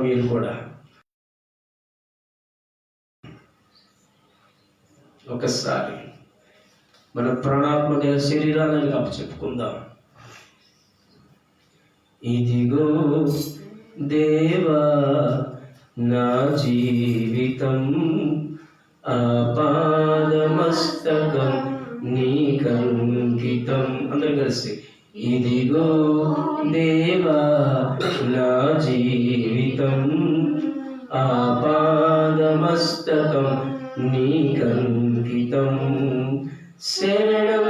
మీరు కూడా ఒకసారి మన ప్రాణాత్మక శరీరాలను అప్పచెప్పుకుందాం. ఇదిగో దేవా నా జీవితం, ఆపాదమస్తకం నీకంకితం. అందరూ కలిసి ఇదిగో దేవా నా జీవితం, ఆపాదమస్తకం నీకంకితం. శరణం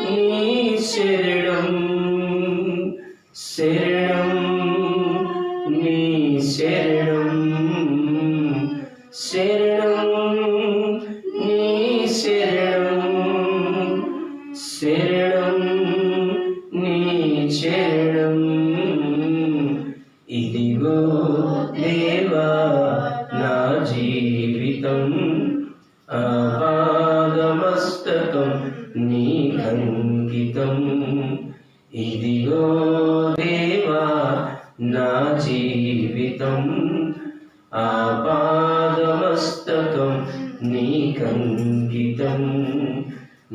నీ శరణం, శరణం నీ శరణం, శరణం నీ శరణం, శరణం నీ శరణం. ఇదిగో దేవా నా జీవితం, ఆపాదమస్తకం నీకంకితం. ఇదిగో దేవా నా జీవితం, ఆపాదమస్తకం నీకంకితం.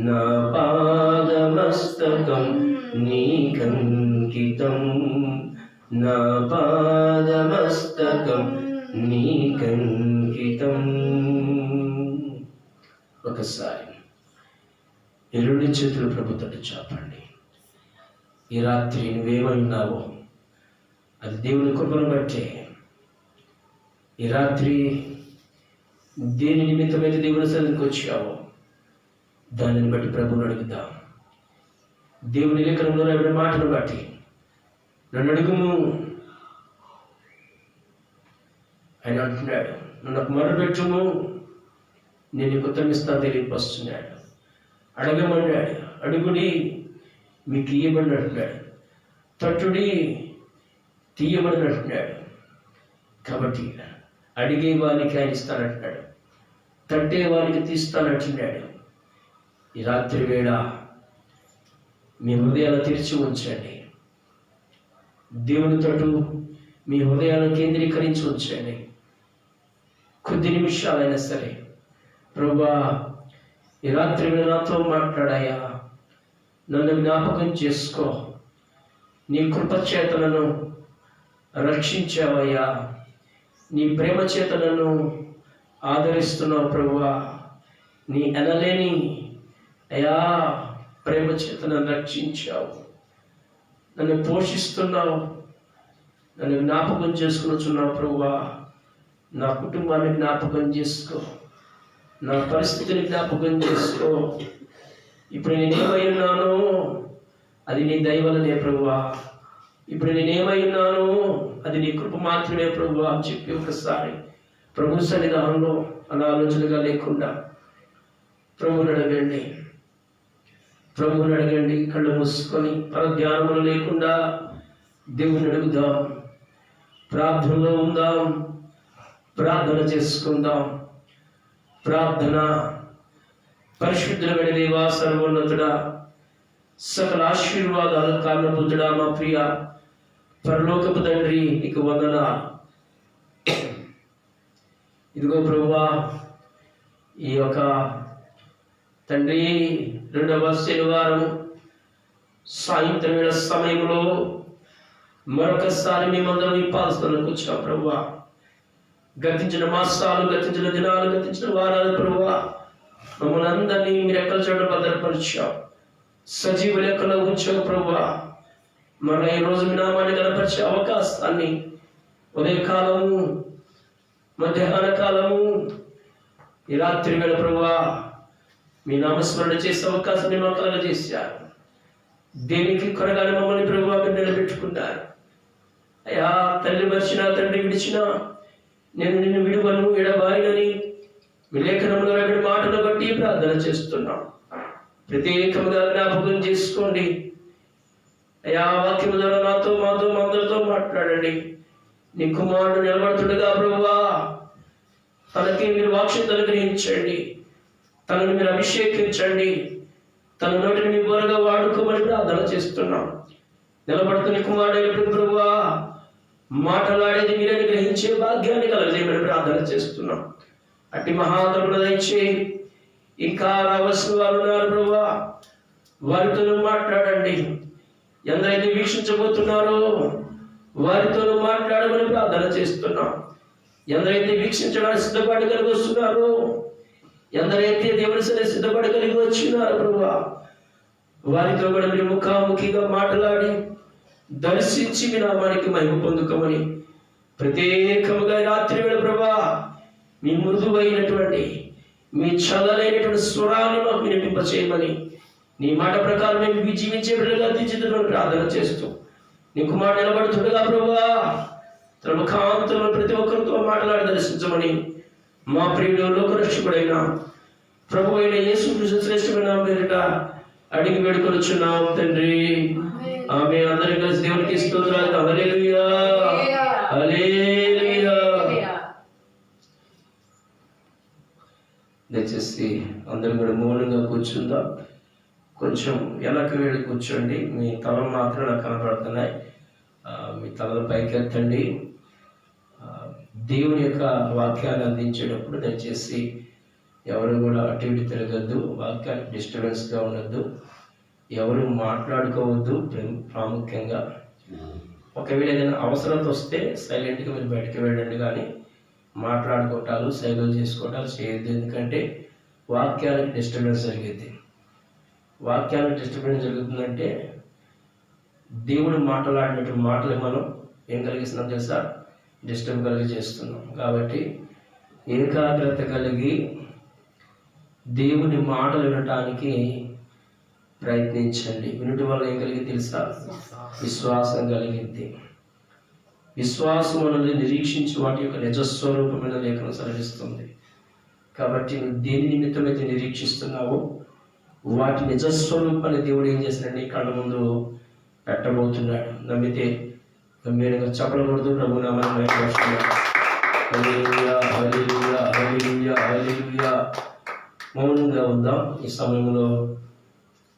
నా పాదమస్తకం నీకంకితం, నా పాదమస్తకం నీకంకితం. ఒకసారి ఈ రెండు చేతులు ప్రభు తట్టు చాపండి. ఈ రాత్రి నువ్వేమై ఉన్నావో అది దేవుని కృపను బట్టే. ఈ రాత్రి దేని నిమిత్తమైతే దేవుని సన్నిధికి వచ్చావో దానిని బట్టి ప్రభువుని అడుగుదాం. దేవుని లేఖనంలో రాయబడిన మాటను బట్టి నన్ను అడుగుము ఆయన అంటున్నాడు. నన్ను మొరపెట్టుము, నేను నీకు ఉత్తరమిస్తా తెలియపరుస్తున్నాడు. అడగమన్నాడు, అడుగుడి మీకు ఇయ్యమని అంటున్నాడు, తట్టుడి తీయమని అంటున్నాడు. కాబట్టి అడిగే వారికి ఆయన ఇస్తానంటున్నాడు, తట్టే వారికి తీస్తానంటున్నాడు. ఈ రాత్రి వేళ మీ హృదయాలు తెరిచి ఉంచండి. దేవుని తట్టు మీ హృదయాలను కేంద్రీకరించి ఉంచండి. కొద్ది నిమిషాలైనా సరే, ప్రభువా ఈ రాత్రి వేళ నాతో మాట్లాడాయా, నన్ను జ్ఞాపకం చేసుకో, నీ కృపచేతలను రక్షించావయ్యా, నీ ప్రేమ చేతలను ఆదరిస్తున్నావు ప్రభువా, నీ అనలేని అయా ప్రేమ చేతను రక్షించావు, నన్ను పోషిస్తున్నావు, నన్ను జ్ఞాపకం చేసుకున్నావు ప్రభువా. నా కుటుంబాన్ని జ్ఞాపకం చేసుకో, నా పరిస్థితిని జ్ఞాపకం చేసుకో. ఇప్పుడు నేనేమై ఉన్నానో అది నీ దయ వల్లనే ప్రభువా. ఇప్పుడు నేనేమై ఉన్నానో అది నీ కృప మాత్రమే ప్రభువా అని చెప్పి ఒకసారి ప్రభు సన్నిధానంలో అనాలోచనగా లేకుండా ప్రభువుని అడగండి. ప్రభువుని అడగండి. కళ్ళు మూసుకొని పరధ్యానములు లేకుండా దేవుని అడుగుదాం. ప్రార్థనలో ఉందాం, ప్రార్థన చేసుకుందాం. ప్రార్థన. పరిశుద్ధుడైన దేవా, సర్వోన్నతుడా, సకల ఆశీర్వాదాలు కారణభూతుడా, మా ప్రియ పరలోకపు తండ్రి, నీకు వందనాలు. ఇదిగో ప్రభువా, ఈ యొక్క తండ్రి రెండవ శనివారం సాయంత్రం వేళ సమయంలో మరొకసారి మేమందరం ఈ పాదస్థానంలోకి వచ్చాం ప్రభువా. గతించిన మాసాలు, గతించిన దినాలు, గతించిన వారాలు ప్రభువా, మమ్మల్ని అందరినీ మీరు ఎక్కల చోట భద్రపరిచావు, సజీవ లెక్కలో ఉంచావు ప్రభువా. మన ఈ రోజు మీ నామాన్ని కనపరిచే అవకాశాన్ని ఉదయకాలము, మధ్యాహ్న కాలము, ఈ రాత్రి వేళ ప్రభువా మీ నామస్మరణ చేసే అవకాశాన్ని మాకు కలగజేశారు. దేనికి కొరగానే మమ్మల్ని ప్రభువా మీరు నిలబెట్టుకున్నారు. అయ్యా, తల్లి మరిచినా, తండ్రి విడిచినా నేను నిన్ను విడువను, ఎడబాయినని మీ లేఖనంలో రాబడిన మాటను బట్టి ప్రార్థన చేస్తున్నాం. ప్రత్యేకంగా జ్ఞాపకం చేసుకోండి అయ్యా. వాక్యం ద్వారా నాతో, మాతో, మా అందరితో మాట్లాడండి. నీ కుమారుడు నిలబడుతుండగా ప్రభువా తనకి మీరు వాక్యం అనుగ్రహించండి, తనను మీరు అభిషేకించండి, తన నోటిని మీ బోరగా వాడుకోమని ప్రార్థన చేస్తున్నాం. నిలబడుతున్న కుమారుడైనప్పుడు ప్రభువా మాట్లాడేది మీరని గ్రహించే భాగ్యాన్ని కలగజేయమని ప్రార్థన చేస్తున్నాం. అట్టి మహాకరుణ దయచేయి. ఇంకా రావాల్సిన వారు ఉన్నారు ప్రభువా, వారితో మాట్లాడండి. ఎందరైతే వీక్షించబోతున్నారో వారితో మాట్లాడమని ప్రార్థన చేస్తున్నాం. ఎందరైతే వీక్షించడానికి సిద్ధపడి కలిగి వస్తున్నారో, ఎందరైతే దేవుని సరే సిద్ధపడి కలిగి వచ్చినారో ప్రభువా, వారితో కూడా మీరు ముఖాముఖిగా మాట్లాడి దర్శించి మీ నామానికి మహిమ పొందుకోమని ప్రత్యేకముగా రాత్రి వేళ ప్రభువా మీ మృదువైనటువంటి మీ చల్లలైనటువంటి స్వరాన్ని మాకు వినిపింపచేయమని, నీ మాట ప్రకారం మేము జీవించే బిడ్డలుగా తీర్చిదిద్దమని ప్రార్థన చేస్తూ నీకు మాట నిలబడుతుండగా ప్రభువా తన ముఖాంతరంలో ప్రతి ఒక్కరితో మాట్లాడి దర్శించమని మా ప్రియుడు లోకరక్షకుడైన ప్రభు అయిన యేసుక్రీస్తు శ్రేష్టమైన పేరిట అడిగి వేడుకొనుచున్నాం తండ్రి. ఆమె అందరి కలిసి దేవునికి స్తోత్రాలు. హల్లెలూయా, హల్లెలూయా. దయచేసి అందరూ కూడా మౌనంగా కూర్చుందాం. కొంచెం వెనక్కి వెళ్ళి కూర్చోండి. మీ తల మాత్రం నాకు కనపడుతున్నాయి. మీ తలలు పైకెత్తండి. దేవుని యొక్క వాక్యాన్ని అందించేటప్పుడు దయచేసి ఎవరు కూడా అటు ఇటు తిరగద్దు. వాక్యానికి డిస్టర్బెన్స్గా ఉండద్దు. ఎవరు మాట్లాడుకోవద్దు. ప్రాముఖ్యంగా ఒకవేళ ఏదైనా అవసరత వస్తే సైలెంట్గా మీరు బయటకు వెళ్ళండి, కానీ మాట్లాడుకోవటాలు సైగలు చేసుకోవటాలు చేయొద్దు. ఎందుకంటే వాక్యానికి డిస్టర్బెన్స్ జరిగింది. వాక్యానికి డిస్టర్బెన్స్ జరుగుతుందంటే దేవుడు మాట్లాడినట్టు మాటలు మనం ఏం కలిగిస్తున్నాం తెలుసా? డిస్టర్బ్ కలిగి చేస్తున్నాం. కాబట్టి ఏకాగ్రత కలిగి దేవుని మాటలు వినటానికి ప్రయత్నించండి. వినటం వల్ల ఏం కలిగి తెలుసా? విశ్వాసం కలిగింది. విశ్వాసం అనేది నిరీక్షించి వాటి యొక్క నిజస్వరూపమైన లేఖనం సరళిస్తుంది. కాబట్టి నువ్వు దేని నిమిత్తమైతే నిరీక్షిస్తున్నావో వాటి నిజస్వరూపాన్ని దేవుడు ఏం చేశాడంటే కళ్ళ ముందు పెట్టబోతున్నాడు. నమ్మితే గంభీరంగా చెప్పకూడదు. ప్రభు నామమున హల్లెలూయా, హల్లెలూయా, హల్లెలూయా, హల్లెలూయా. మౌనంగా ఉందాం. ఈ సమయంలో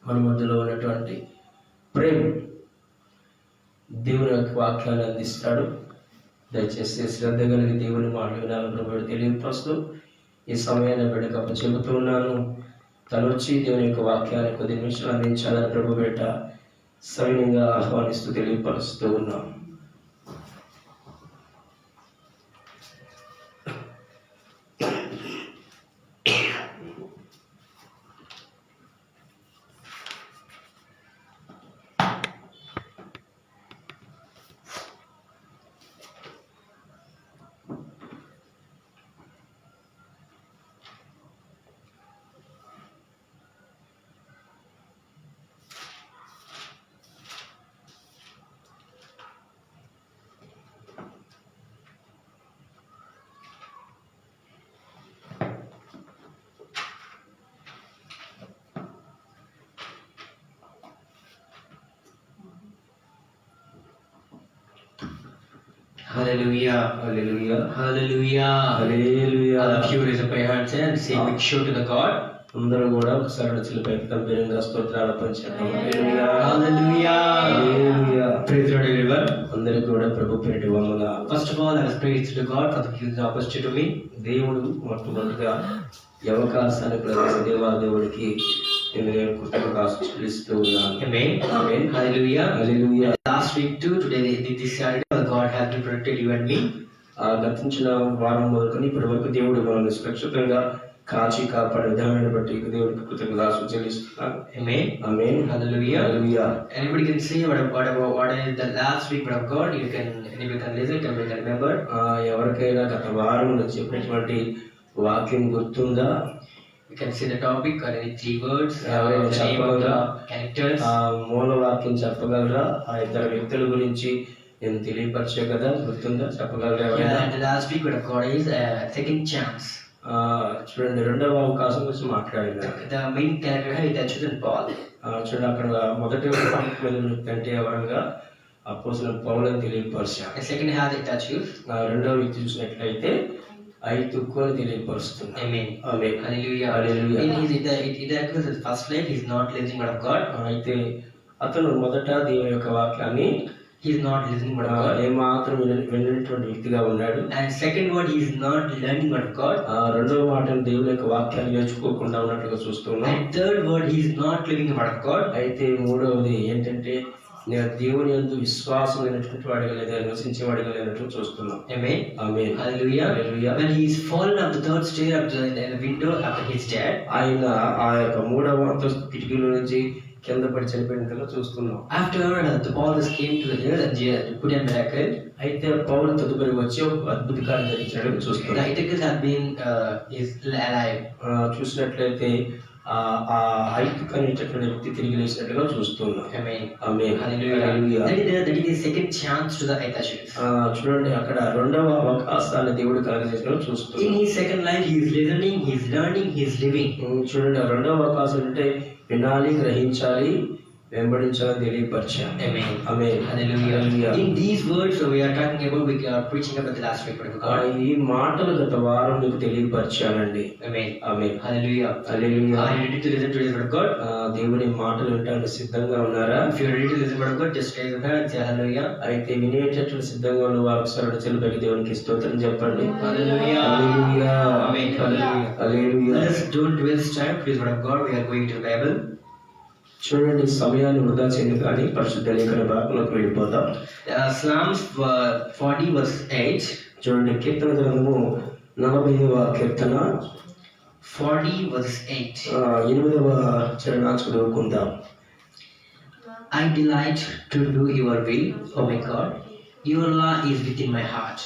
మన మధ్యలో ఉన్నటువంటి ప్రేమ దేవుని యొక్క వాక్యాన్ని అందిస్తాడు. దయచేసి శ్రద్ధ కలిగి దేవుని మాటలు వినాలని ప్రభు తెలియపరుస్తూ ఈ సమయాన్ని బిడ్డకు చెబుతూ ఉన్నాను. తను వచ్చి దేవుని యొక్క వాక్యాన్ని కొద్ది నిమిషాలు అందించాలని ప్రభు బిడ్డ సవినయంగా ఆహ్వానిస్తూ తెలియపరుస్తూ ఉన్నాం. Hallelujah. Hallelujah. Hallelujah. Hallelujah. All of you raise up your hands and say big shout to the God. అందరూ కూడా ఒకసారి చిలిపైకి గంభీరంగా స్తోత్రాలు పంచారు. హల్లెలూయా, Hallelujah. Hallelujah. Praise the Lord, everyone. అందరికీ కూడా ప్రభు పేరిట వందనాలు. First of all, I was praise to the God for giving the opportunity to me. దేవుడు మొట్టమొదటిగా ఈ అవకాశాన్ని ప్రవేశ దేవాదేవుడికి నేను కృతజ్ఞతలు చెల్లిస్తూ ఉన్నాను. Amen. Amen. Hallelujah. Hallelujah. Last week too, today this Saturday, God has been protected you and me. గతించిన వారం మొదలుకొని ఇప్పటి వరకు దేవుడు మనల్ని సురక్షితంగా కాచి కాపాడే విధానాన్ని బట్టి దేవుడికి కృతజ్ఞతలు చెల్లిస్తున్నాను. Amen. Amen. Hallelujah. Hallelujah. Anybody can say what is the last week of God? Anybody can listen, anybody can remember. ఎవరికైనా గత వారంలో చెప్పినటువంటి వాక్యం గుర్తుందా? You can say the topic or any 3 words, ఎవరైనా the name of the characters. మూల వాక్యం చెప్పగలరా? ఆ ఇద్దరు వ్యక్తుల గురించి నేను తెలియపరిచే కదా, గుర్తుందా? చెప్పగలరా? Yeah, and the last week what of God is second chance. చూడండి, రెండవ అవకాశం గురించి మాట్లాడింది. The main character here is the chosen Paul. చూడండి, అక్కడ మొదటి వ్యక్తి అంటే ఎవరనగా అపోస్తలుడైన పౌలు అని తెలియపరిచారు. The second has Itachius. రెండవ వ్యక్తి చూసినట్లయితే ఐతుక్కు అని తెలియపరుస్తుంది. Amen. Amen. Hallelujah. Hallelujah. In his Itachius is first life, he is not listening word of God. అయితే అతను మొదట దేవుని యొక్క వాక్యాన్ని he is not listening word of God. ఏమాత్రం వినటువంటి వ్యక్తిగా ఉన్నాడు. And second word, he is not learning word of God. రెండవ మాట దేవుని యొక్క వాక్యాన్ని నేర్చుకోకుండా ఉన్నట్లుగా చూస్తున్నాం. And third word, he is not living the word of God. అయితే మూడవది ఏంటంటే నేను దేవుని యందు విశ్వాసం లేనటువంటి వాడిగా లేదా నివసించేవాడిగా లేనట్లు చూస్తున్నాం. Amen. Amen. Hallelujah. Hallelujah. When he is fallen up the third stair up the window after his death, ఆయన ఆ యొక్క మూడవ అంతస్తు కిటికీల నుంచి కింద పడి చనిపోయినట్లుగా చూస్తున్నాం. after the Paul came to the earth and put a miracle, అయితే పౌలు తదుపరి వచ్చి ఒక అద్భుత కార్యం జరిగించినట్లుగా the చూస్తున్నాం. Eutychus had been is alive. చూసినట్లయితే ఆ ఐక్యకు అనేటటువంటి వ్యక్తి తిరిగి లేచినట్లుగా చూస్తున్నాం. Amen. Amen. Hallelujah. Hallelujah. That is the second chance to the Eutychus. చూడండి అక్కడ రెండవ అవకాశాన్ని దేవుడు కలగజేసినట్లుగా In చూస్తున్నాం. his second life, he is listening, he is learning, he is living. చూడండి ఆ రెండవ అవకాశం అంటే వినాలి, గ్రహించాలి, వెంబడించాలని తెలియపరిచాం. Amen. Amen. Hallelujah. Hallelujah. In these words we are talking about, we are preaching about the last week. ఈ మాటలు గత వారం మీకు తెలియపరిచానండి. Amen. Amen. Hallelujah. Hallelujah. Are you ready to listen to the word of God? దేవుని మాటలు వినడానికి సిద్ధంగా ఉన్నారా? If you are ready to listen to the word of God, just raise your hand and say hallelujah. అయితే వినేటటువంటి సిద్ధంగా ఉన్న వారు ఒకసారి చెలుపైకి దేవునికి స్తోత్రం చెప్పండి. Hallelujah. Hallelujah. Amen. Hallelujah. Hallelujah. Let us don't waste time to the word of God. We are going to the Bible. చూడండి సమయాన్ని వృధా చేయదు కానీ పరిశుద్ధ లేఖన భాగంలోకి వెళ్ళిపోతాం. Psalms 40 verse 8. చూడండి కీర్తన గ్రంథము 40వ కీర్తన 40 verse 8. 8వ చరణం చదువుకుందాం. I delight to do your will, O my God. Your law is within my heart.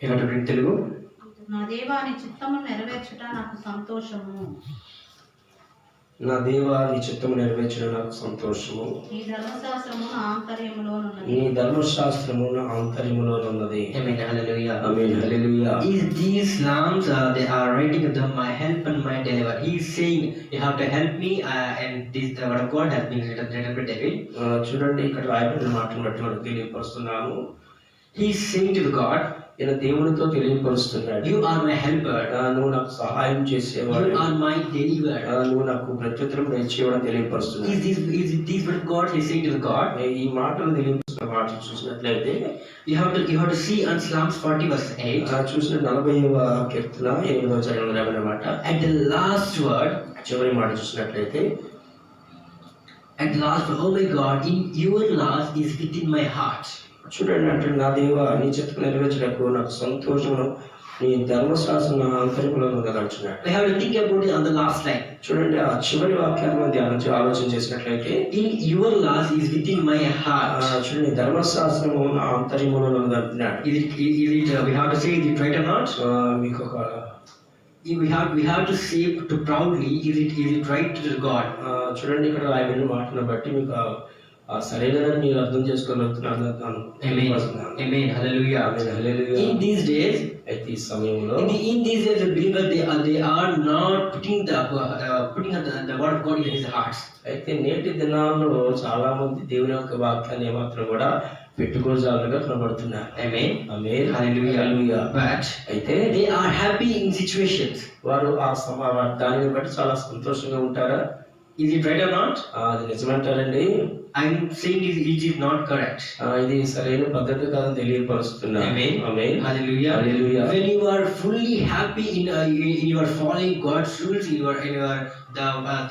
ఏమంటారు తెలుగు? నా దేవా నీ చిత్తమును నెరవేర్చుట నాకు సంతోషము. నా దేవా నీ చిత్తము నెరవేర్చడం నాకు సంతోషము. నీ ధర్మశాస్త్రము నా ఆంతర్యములోనున్నది. నీ ధర్మశాస్త్రము నా ఆంతర్యములోనున్నది. Amen. Hallelujah. Amen. Hallelujah. These psalms they are writing of them, my help and my deliver. He is saying, you have to help me, and this the word of God has been written by David. చూడండి ఇక్కడ రాయబడిన మాటను బట్టి మనకు తెలియపరుస్తున్నాను. He is saying to the God, ఈయన దేవునితో తెలియపరుస్తున్నాడు. you are my helper, నువ్వు నాకు సహాయం చేసేవాడు, you are my deliverer. నువ్వు నాకు ప్రత్యుత్తరం ఇచ్చేవాడు తెలియపరుస్తున్నాడు. Is this what God is saying to the God? ఈ మాటలు తెలియపరుస్తున్న మాటలు చూసినట్లయితే You have to see on Psalms 40 verse 8. చూసిన 40వ కీర్తన 8వ చరణంలో రాబడిన మాట. At the last word, చివరి మాట చూసినట్లయితే at the last word, oh my God, in your laws is within my heart. చూడండి అంటే నా దేవ నీ చిత్తం నెరవేర్చడానికి నాకు సంతోషమును నీ ధర్మశాస్త్రం నా ఆంతర్యంలో ఉన్నదంటున్నాడు. We have to think about it on the last line. చూడండి ఆ చివరి వాక్యాన్ని మనం ఆలోచన చేసినట్లయితే In your laws is within my heart. చూడండి ధర్మశాస్త్రము నా ఆంతర్యంలో ఉన్నదంటున్నాడు. Is it we have to say is it right or not? మీకు ఒక We have to say to proudly, is it right to God? చూడండి ఇక్కడ రాయబడిన మాటను బట్టి మీకు సరైనదని మీరు అర్థం చేసుకోగలుగుతున్నాను. Amen. Hallelujah. Hallelujah. In these days, అయితే ఈ సమయంలో in these days, the believers they are not putting the word of God in his hearts. అయితే నేటి దినాల్లో చాలా మంది దేవుని యొక్క వాక్యాన్ని ఏమాత్రం కూడా పెట్టుకోజాలుగా కనబడుతున్నారు. Amen. Amen. Hallelujah. Hallelujah. But అయితే they are happy in situations. వారు దానిని బట్టి చాలా సంతోషంగా ఉంటారా? Is it right or not? అది నిజమంటారండి. I'm saying it is not correct. ఇది సరైన పద్ధతి కాదని తెలియపరుస్తున్నా. Amen. Amen. Hallelujah. Hallelujah. When you are fully happy in your following God's rules,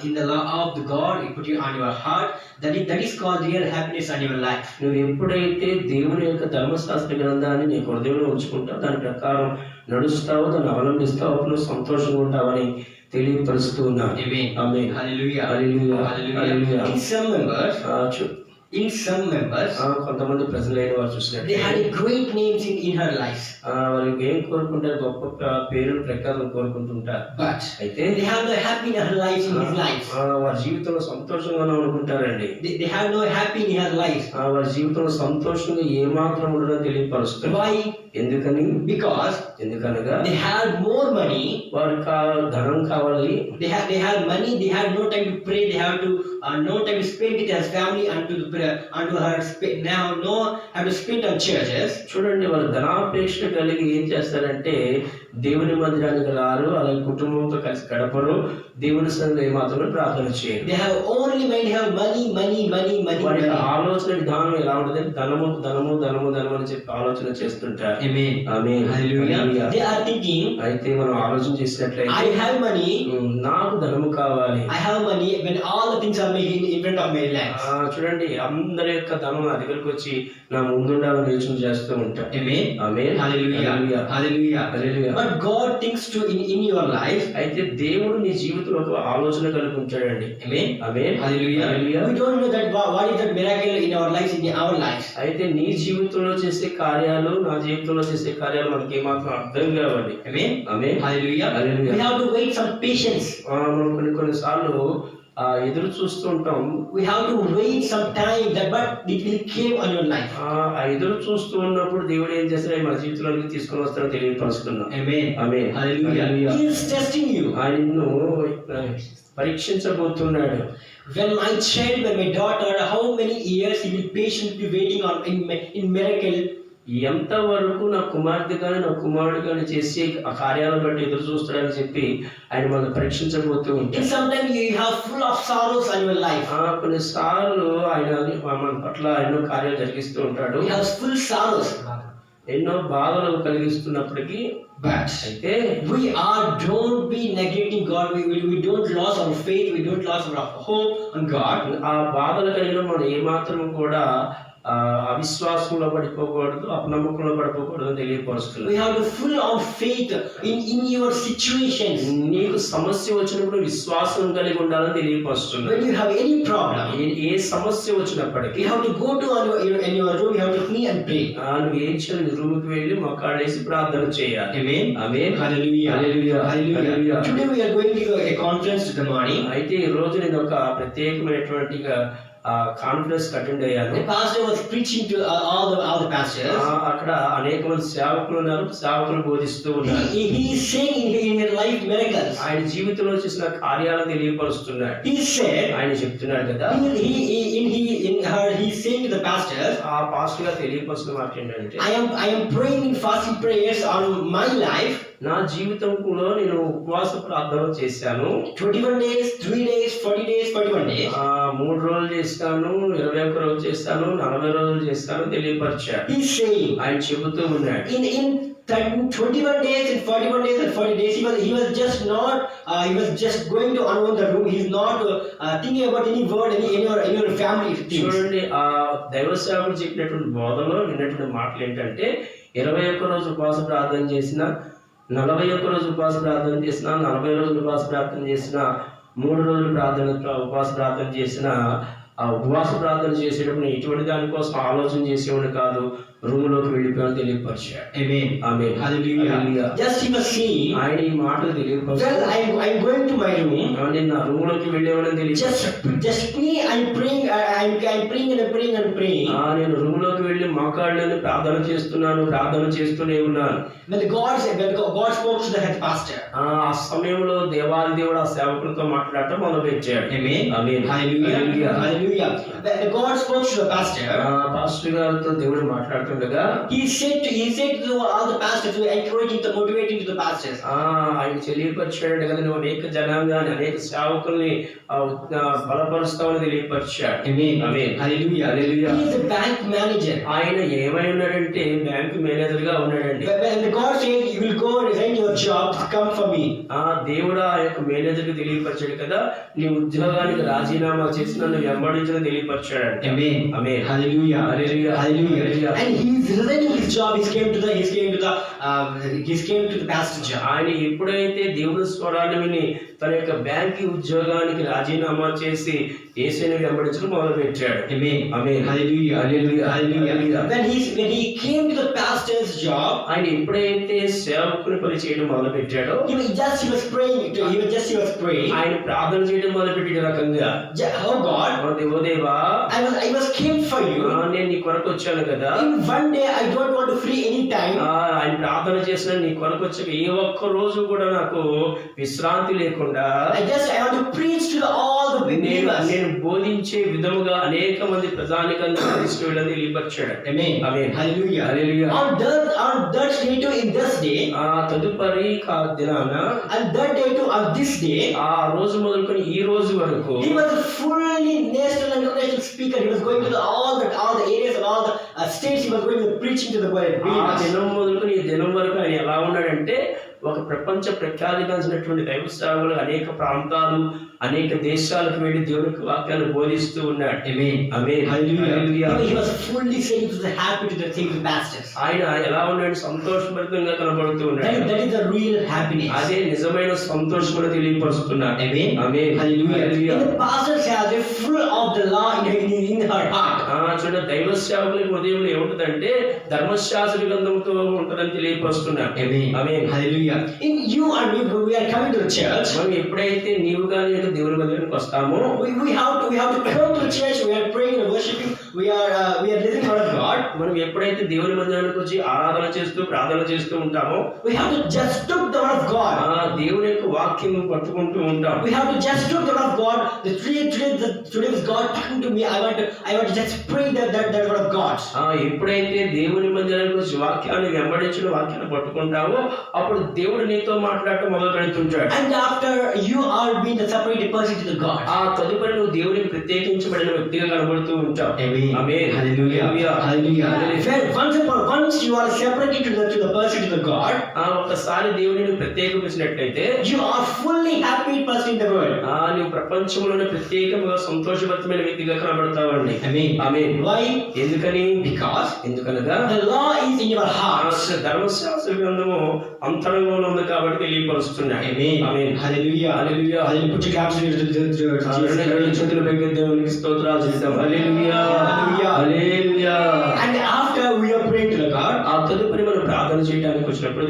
in the law of the God, you put it on your heart. That is called real happiness on your life. నువ్వు ఎప్పుడైతే దేవుని యొక్క ధర్మశాస్త్ర గ్రంథాన్ని నీ హృదయంలో ఉంచుకుంటావు, దాని ప్రకారం నడుస్తావు, దాన్ని అవలంబిస్తావు, అప్పుడు నువ్వు సంతోషంగా ఉంటావని తెలియపరుస్తూ ఉన్నా. Amen. Amen. Hallelujah. Hallelujah. Hallelujah. In some members, కొంతమంది ప్రజలైన వారు చూసినట్టు they had a great names in her life. వాళ్ళు ఏం కోరుకుంటారు? గొప్ప పేరు ప్రఖ్యాతులు కోరుకుంటుంటారు. But అయితే they have no happy in her life, in his life. వారి జీవితంలో సంతోషంగానే అనుకుంటారండి. They have no happy in her life. వారి జీవితంలో సంతోషంగా ఏమాత్రం ఉండదో తెలియపరుస్తారు. Why? ఎందుకని? Because ఎందుకనగా they had more money. వారికి ధనం కావాలి. They had money. They had no time to pray. They have to no time to spend with their family and to unto her now no have to spend on churches. చూడండి, వాళ్ళు ధనాపేక్ష కలిగి ఏం చేస్తారంటే దేవుని మందిరానికి రారు, అలాగే కుటుంబంతో కలిసి గడపరు, దేవుని సన్నిధిలో ఏమాత్రం ప్రార్థన చేయరు. They have only mind have money. వారి యొక్క ఆలోచన విధానం ఎలా ఉంటుంది? ధనము ధనము ధనము ధనము అని చెప్పి ఆలోచన చేస్తుంటారు. Amen. Amen. Hallelujah. Hallelujah. They are thinking, అయితే మనం ఆలోచన చేసినట్లయితే I have money. నాకు ధనము కావాలి. I have money when all the things are making in front of my legs. చూడండి, అందరి యొక్క ధనం నా దగ్గరికి వచ్చి నా ముందుండాలని యోచన చేస్తూ ఉంటారు. Amen. Amen. Hallelujah. Hallelujah. Hallelujah. Hallelujah. But God thinks to in your life. అయితే దేవుడు నీ జీవితంలో ఒక ఆలోచన కలిగి ఉంటాడండి. Amen. Amen. Hallelujah. Hallelujah. We don't know that what is that miracle in our lives, in our lives. అయితే నీ జీవితంలో చేసే కార్యాలు, నా జీవితంలో చేసే కార్యాలు మనకి ఏమాత్రం అర్థం కావండి. Amen. Amen. Hallelujah. Hallelujah. We have to wait some patience. మనం కొన్ని సార్లు ఎదురు చూస్తూ ఉంటాం. We have to wait some time that but it will came on your life. ఆ ఎదురు చూస్తూ ఉన్నప్పుడు దేవుడు ఏం చేస్తాడు? మన జీవితంలోకి తీసుకొని వస్తాడో తెలియపరుస్తున్నాం. Amen. Amen. Hallelujah. Hallelujah. He is testing you. ఆయన నిన్ను పరీక్షించబోతున్నాడు. When my child, when my daughter, how many years he will patiently waiting on in miracle. ఎంతవరకు నా కుమార్తె కానీ నా కుమారుడు కానీ చేసి ఆ కార్యాలను బట్టి ఎదురు చూస్తాడని చెప్పి ఆయన మనం పరీక్షించబోతూ ఉంటాడు. And sometimes you have full of sorrows in your life. కొన్నిసార్లు ఆయన మన పట్ల ఎన్నో కార్యాలు జరిగిస్తూ ఉంటాడు. We have full sorrows. ఎన్నో బాధలు కలిగిస్తున్నప్పటికీ But అయితే don't be neglecting God. We don't lose our faith. We don't lose our hope on God. ఆ బాధలు కలిగిన మనం ఏమాత్రం కూడా అవిశ్వాసంలో పడిపోకూడదు, అపనమ్మకంలో పడిపోకూడదు అని తెలియపరుస్తుంది. We have to full of faith in your situations. నీకు సమస్య వచ్చినప్పుడు విశ్వాసం కలిగి ఉండాలని తెలియపరుస్తుంది. When you have any problem, ఏ సమస్య వచ్చినప్పటికీ you have to go to in your room. You have to kneel and pray. నువ్వు ఏం చేయాలి? రూమ్కి వెళ్ళి మొక్కాడేసి ప్రార్థన చేయాలి. Amen. Amen. Hallelujah. Hallelujah. Hallelujah. Hallelujah. Today we are going to a conference in the morning. అయితే ఈ రోజు నేను ఒక ప్రత్యేకమైనటువంటి కాన్ఫరెన్స్ అటెండ్ అయ్యాను. The pastor was preaching to all the pastors. అక్కడ అనేక మంది సేవకులు ఉన్నారు, సేవకులు బోధిస్తూ ఉన్నారు. He is saying in his life miracles. ఆయన జీవితంలో చేసిన కార్యాలను తెలియపరుస్తున్నాడు. He said, ఆయన చెప్తున్నాడు కదా, he is saying to the pastors, ఆ పాస్టర్ గా తెలియపరుస్తున్న మాట ఏంటంటే, I am praying in fasting prayers on my life. నా జీవితంలో నేను ఉపవాస ప్రార్థన చేశాను. 21 days, 3 days, 40 days, 41 days. 3 రోజులు చేస్తాను, 21 రోజులు చేస్తాను, 40 రోజులు చేస్తాను తెలియపరిచాడు. He is saying, ఆయన చెబుతూ ఉన్నాడు. in 21 days and 41 days and 40 days, he was just not, he was just going to unwound the room. He is not thinking about any word, any family things. చూడండి, ఆ దైవ సేవకుడు చెప్పినటువంటి బోధలో విన్నటువంటి మాటలు ఏంటంటే, 21 రోజు ఉపవాస ప్రార్థన చేసిన, 41 రోజు ఉపవాస ప్రార్థన చేసిన, 40 రోజులు ఉపవాస ప్రార్థన చేసిన, 3 రోజులు ఉపవాస ప్రార్థన చేసిన, ఆ ఉపవాస ప్రార్థన చేసేటప్పుడు ఎటువంటి దానికోసం ఆలోచన చేసేవాడు కాదు, రూమ్ లోకి వెళ్ళిపోయాను తెలియపరిచాడు. Amen. Amen. Hallelujah. Just he was saying, ఆయన ఈ మాటలు తెలియపరిచాడు. well, I'm going to my room. నేను నా రూమ్ లోకి వెళ్ళేవాడని తెలియపరిచాడు. Just me, I'm praying and praying. నేను రూమ్ లోకి వెళ్ళి మోకాళ్ళని ప్రార్థన చేస్తున్నాను, ప్రార్థన చేస్తూనే ఉన్నాను. When God spoke to the head pastor. ఆ సమయంలో దేవాది దేవుడు ఆ సేవకులతో మాట్లాడటం మొదలుపెట్టాడు. Amen. Amen. Hallelujah. Hallelujah. Hallelujah. When God spoke to the pastor, pastor గారితో దేవుడు మాట్లాడుతుండగా he said to all the pastors, motivating to the pastors. ఆయన తెలియపరిచాడు కదా, నువ్వు అనేక జనాంగాన్ని, అనేక సేవకుల్ని బలపరుస్తావని తెలియపరిచాడు. Amen. Amen. Hallelujah. Hallelujah. He is a bank manager. ఆయన ఏమై ఉన్నాడంటే బ్యాంకు మేనేజర్ గా ఉన్నాడండి. When God said, you will go and resign your job to come for me. దేవుడు ఆ యొక్క మేనేజర్ కి తెలియపరిచాడు కదా, నీ ఉద్యోగానికి రాజీనామా చేసి నన్ను వెంబడించడం తెలియపరిచాడు. Amen. Amen. Hallelujah. Hallelujah. Hallelujah. And he is resigning his job. He came to the pastor job. ఆయన ఎప్పుడైతే దేవుని స్వరాన్ని విని తన యొక్క బ్యాంక్ ఉద్యోగానికి రాజీనామా చేసి యేసుని వెంబడించడం మొదలు పెట్టాడు. Amen. Amen. Hallelujah. Hallelujah. Hallelujah. When he came to the pastor's job, ఆయన ఎప్పుడైతే సేవకుని పని చేయడం మొదలు పెట్టాడో, he was praying. ఆయన ప్రార్థన చేయడం మొదలు పెట్టిన రకంగా, Oh God, ఓ దేవా, I was came for you. నేను నీ కొరకు వచ్చాను కదా, In one day I don't want to to free any time. ఆయన ప్రార్థన చేసిన నీ కొరకు వచ్చే ఏ ఒక్క రోజు కూడా నాకు విశ్రాంతి లేకుండా I want to preach to all the believers. నేను బోధించే విధముగా అనేక మంది ప్రజానికంగా తీసుకువెళ్ళని తెలియపరిచాడు. Amen. Amen. Hallelujah. Hallelujah. On that day too, in this day, ఆ తదుపరి దినాన and that day too, on this day, ఆ రోజు మొదలుకొని ఈ రోజు వరకు he was a fully national and international speaker. He was going to all the areas and all the states. He was going to preaching to the world. ఆ దినం మొదలుకొని ఈ దినం వరకు ఆయన ఎలా ఉన్నాడంటే ఒక ప్రపంచ ప్రఖ్యాతిగాంచినటువంటి దైవ సేవకులు అనేక ప్రాంతాలు అనేక దేశాలకు వెళ్ళి దేవునికి వాక్యాలు బోధిస్తూ ఉన్నాడు. Amen. Amen. Hallelujah. He was fully saying to the happy to the things the pastors. ఆయన ఎలా ఉన్నాడు? సంతోషభరితంగా కనబడుతూ ఉన్నాడు. That is the real happiness. అదే నిజమైన సంతోషం తెలియపరుస్తున్నాడు. Amen. Amen. Hallelujah. The pastors are full of the law in her heart. చూడ దైవ సేవకులకి హృదయంలో ఏముంటదంటే ధర్మశాస్త్ర గ్రంథంతో ఉంటదని తెలియపరుస్తున్నాడు. Amen. Amen. Hallelujah. In you and me, we are coming to the church. మనం ఎప్పుడైతే నీవు గాని దేవుని మందిరానికి వస్తామో we have to come to the church. We are praying and worshiping. We are listening to our God. మనం ఎప్పుడైతే దేవుని మందిరానికి వచ్చి ఆరాధన చేస్తూ ప్రార్థన చేస్తూ ఉంటామో We have to just took the word of God. దేవుని యొక్క వాక్యం పట్టుకుంటూ ఉంటాం. We have to just took the word of God. Today is God talking to me. I want to just pray that word of God. ఎప్పుడైతే దేవుని మందిరానికి వచ్చి వాక్యాన్ని వెంబడించిన వాక్యాన్ని పట్టుకుంటావో అప్పుడు దేవుడు నీతో మాట్లాడటం మొదలు పెడుతుంటాడు. And after you are being the separated person to the God. తదుపరి నువ్వు దేవునికి ప్రత్యేకించబడిన వ్యక్తిగా కనబడుతూ ఉంటావు. Amen. Amen. Hallelujah. Hallelujah. Once you are separated to the person to the God, ఒకసారి దేవుడిని ప్రత్యేకించినట్లయితే you are fully happy person in the world. నువ్వు ప్రపంచంలోనే ప్రత్యేకంగా సంతోషభరితమైన వ్యక్తిగా కనబడతావండి. Amen. Amen. Why? ఎందుకని? Because ఎందుకనగా the law is in your heart. ధర్మశాస్త్ర గ్రంథము అంతరంగంలో ఉంది కాబట్టి తెలియపరుస్తున్నాడు. Amen. Amen. Hallelujah. Hallelujah. Hallelujah. Put your hands రెండు చేతులు పైకి దేవునికి స్తోత్రాలు చేద్దాం. హల్లెలూయా. హల్లెలూయా. And after we are praying to the God, తదుపరి మనం ప్రార్థన చేయడానికి వచ్చినప్పుడు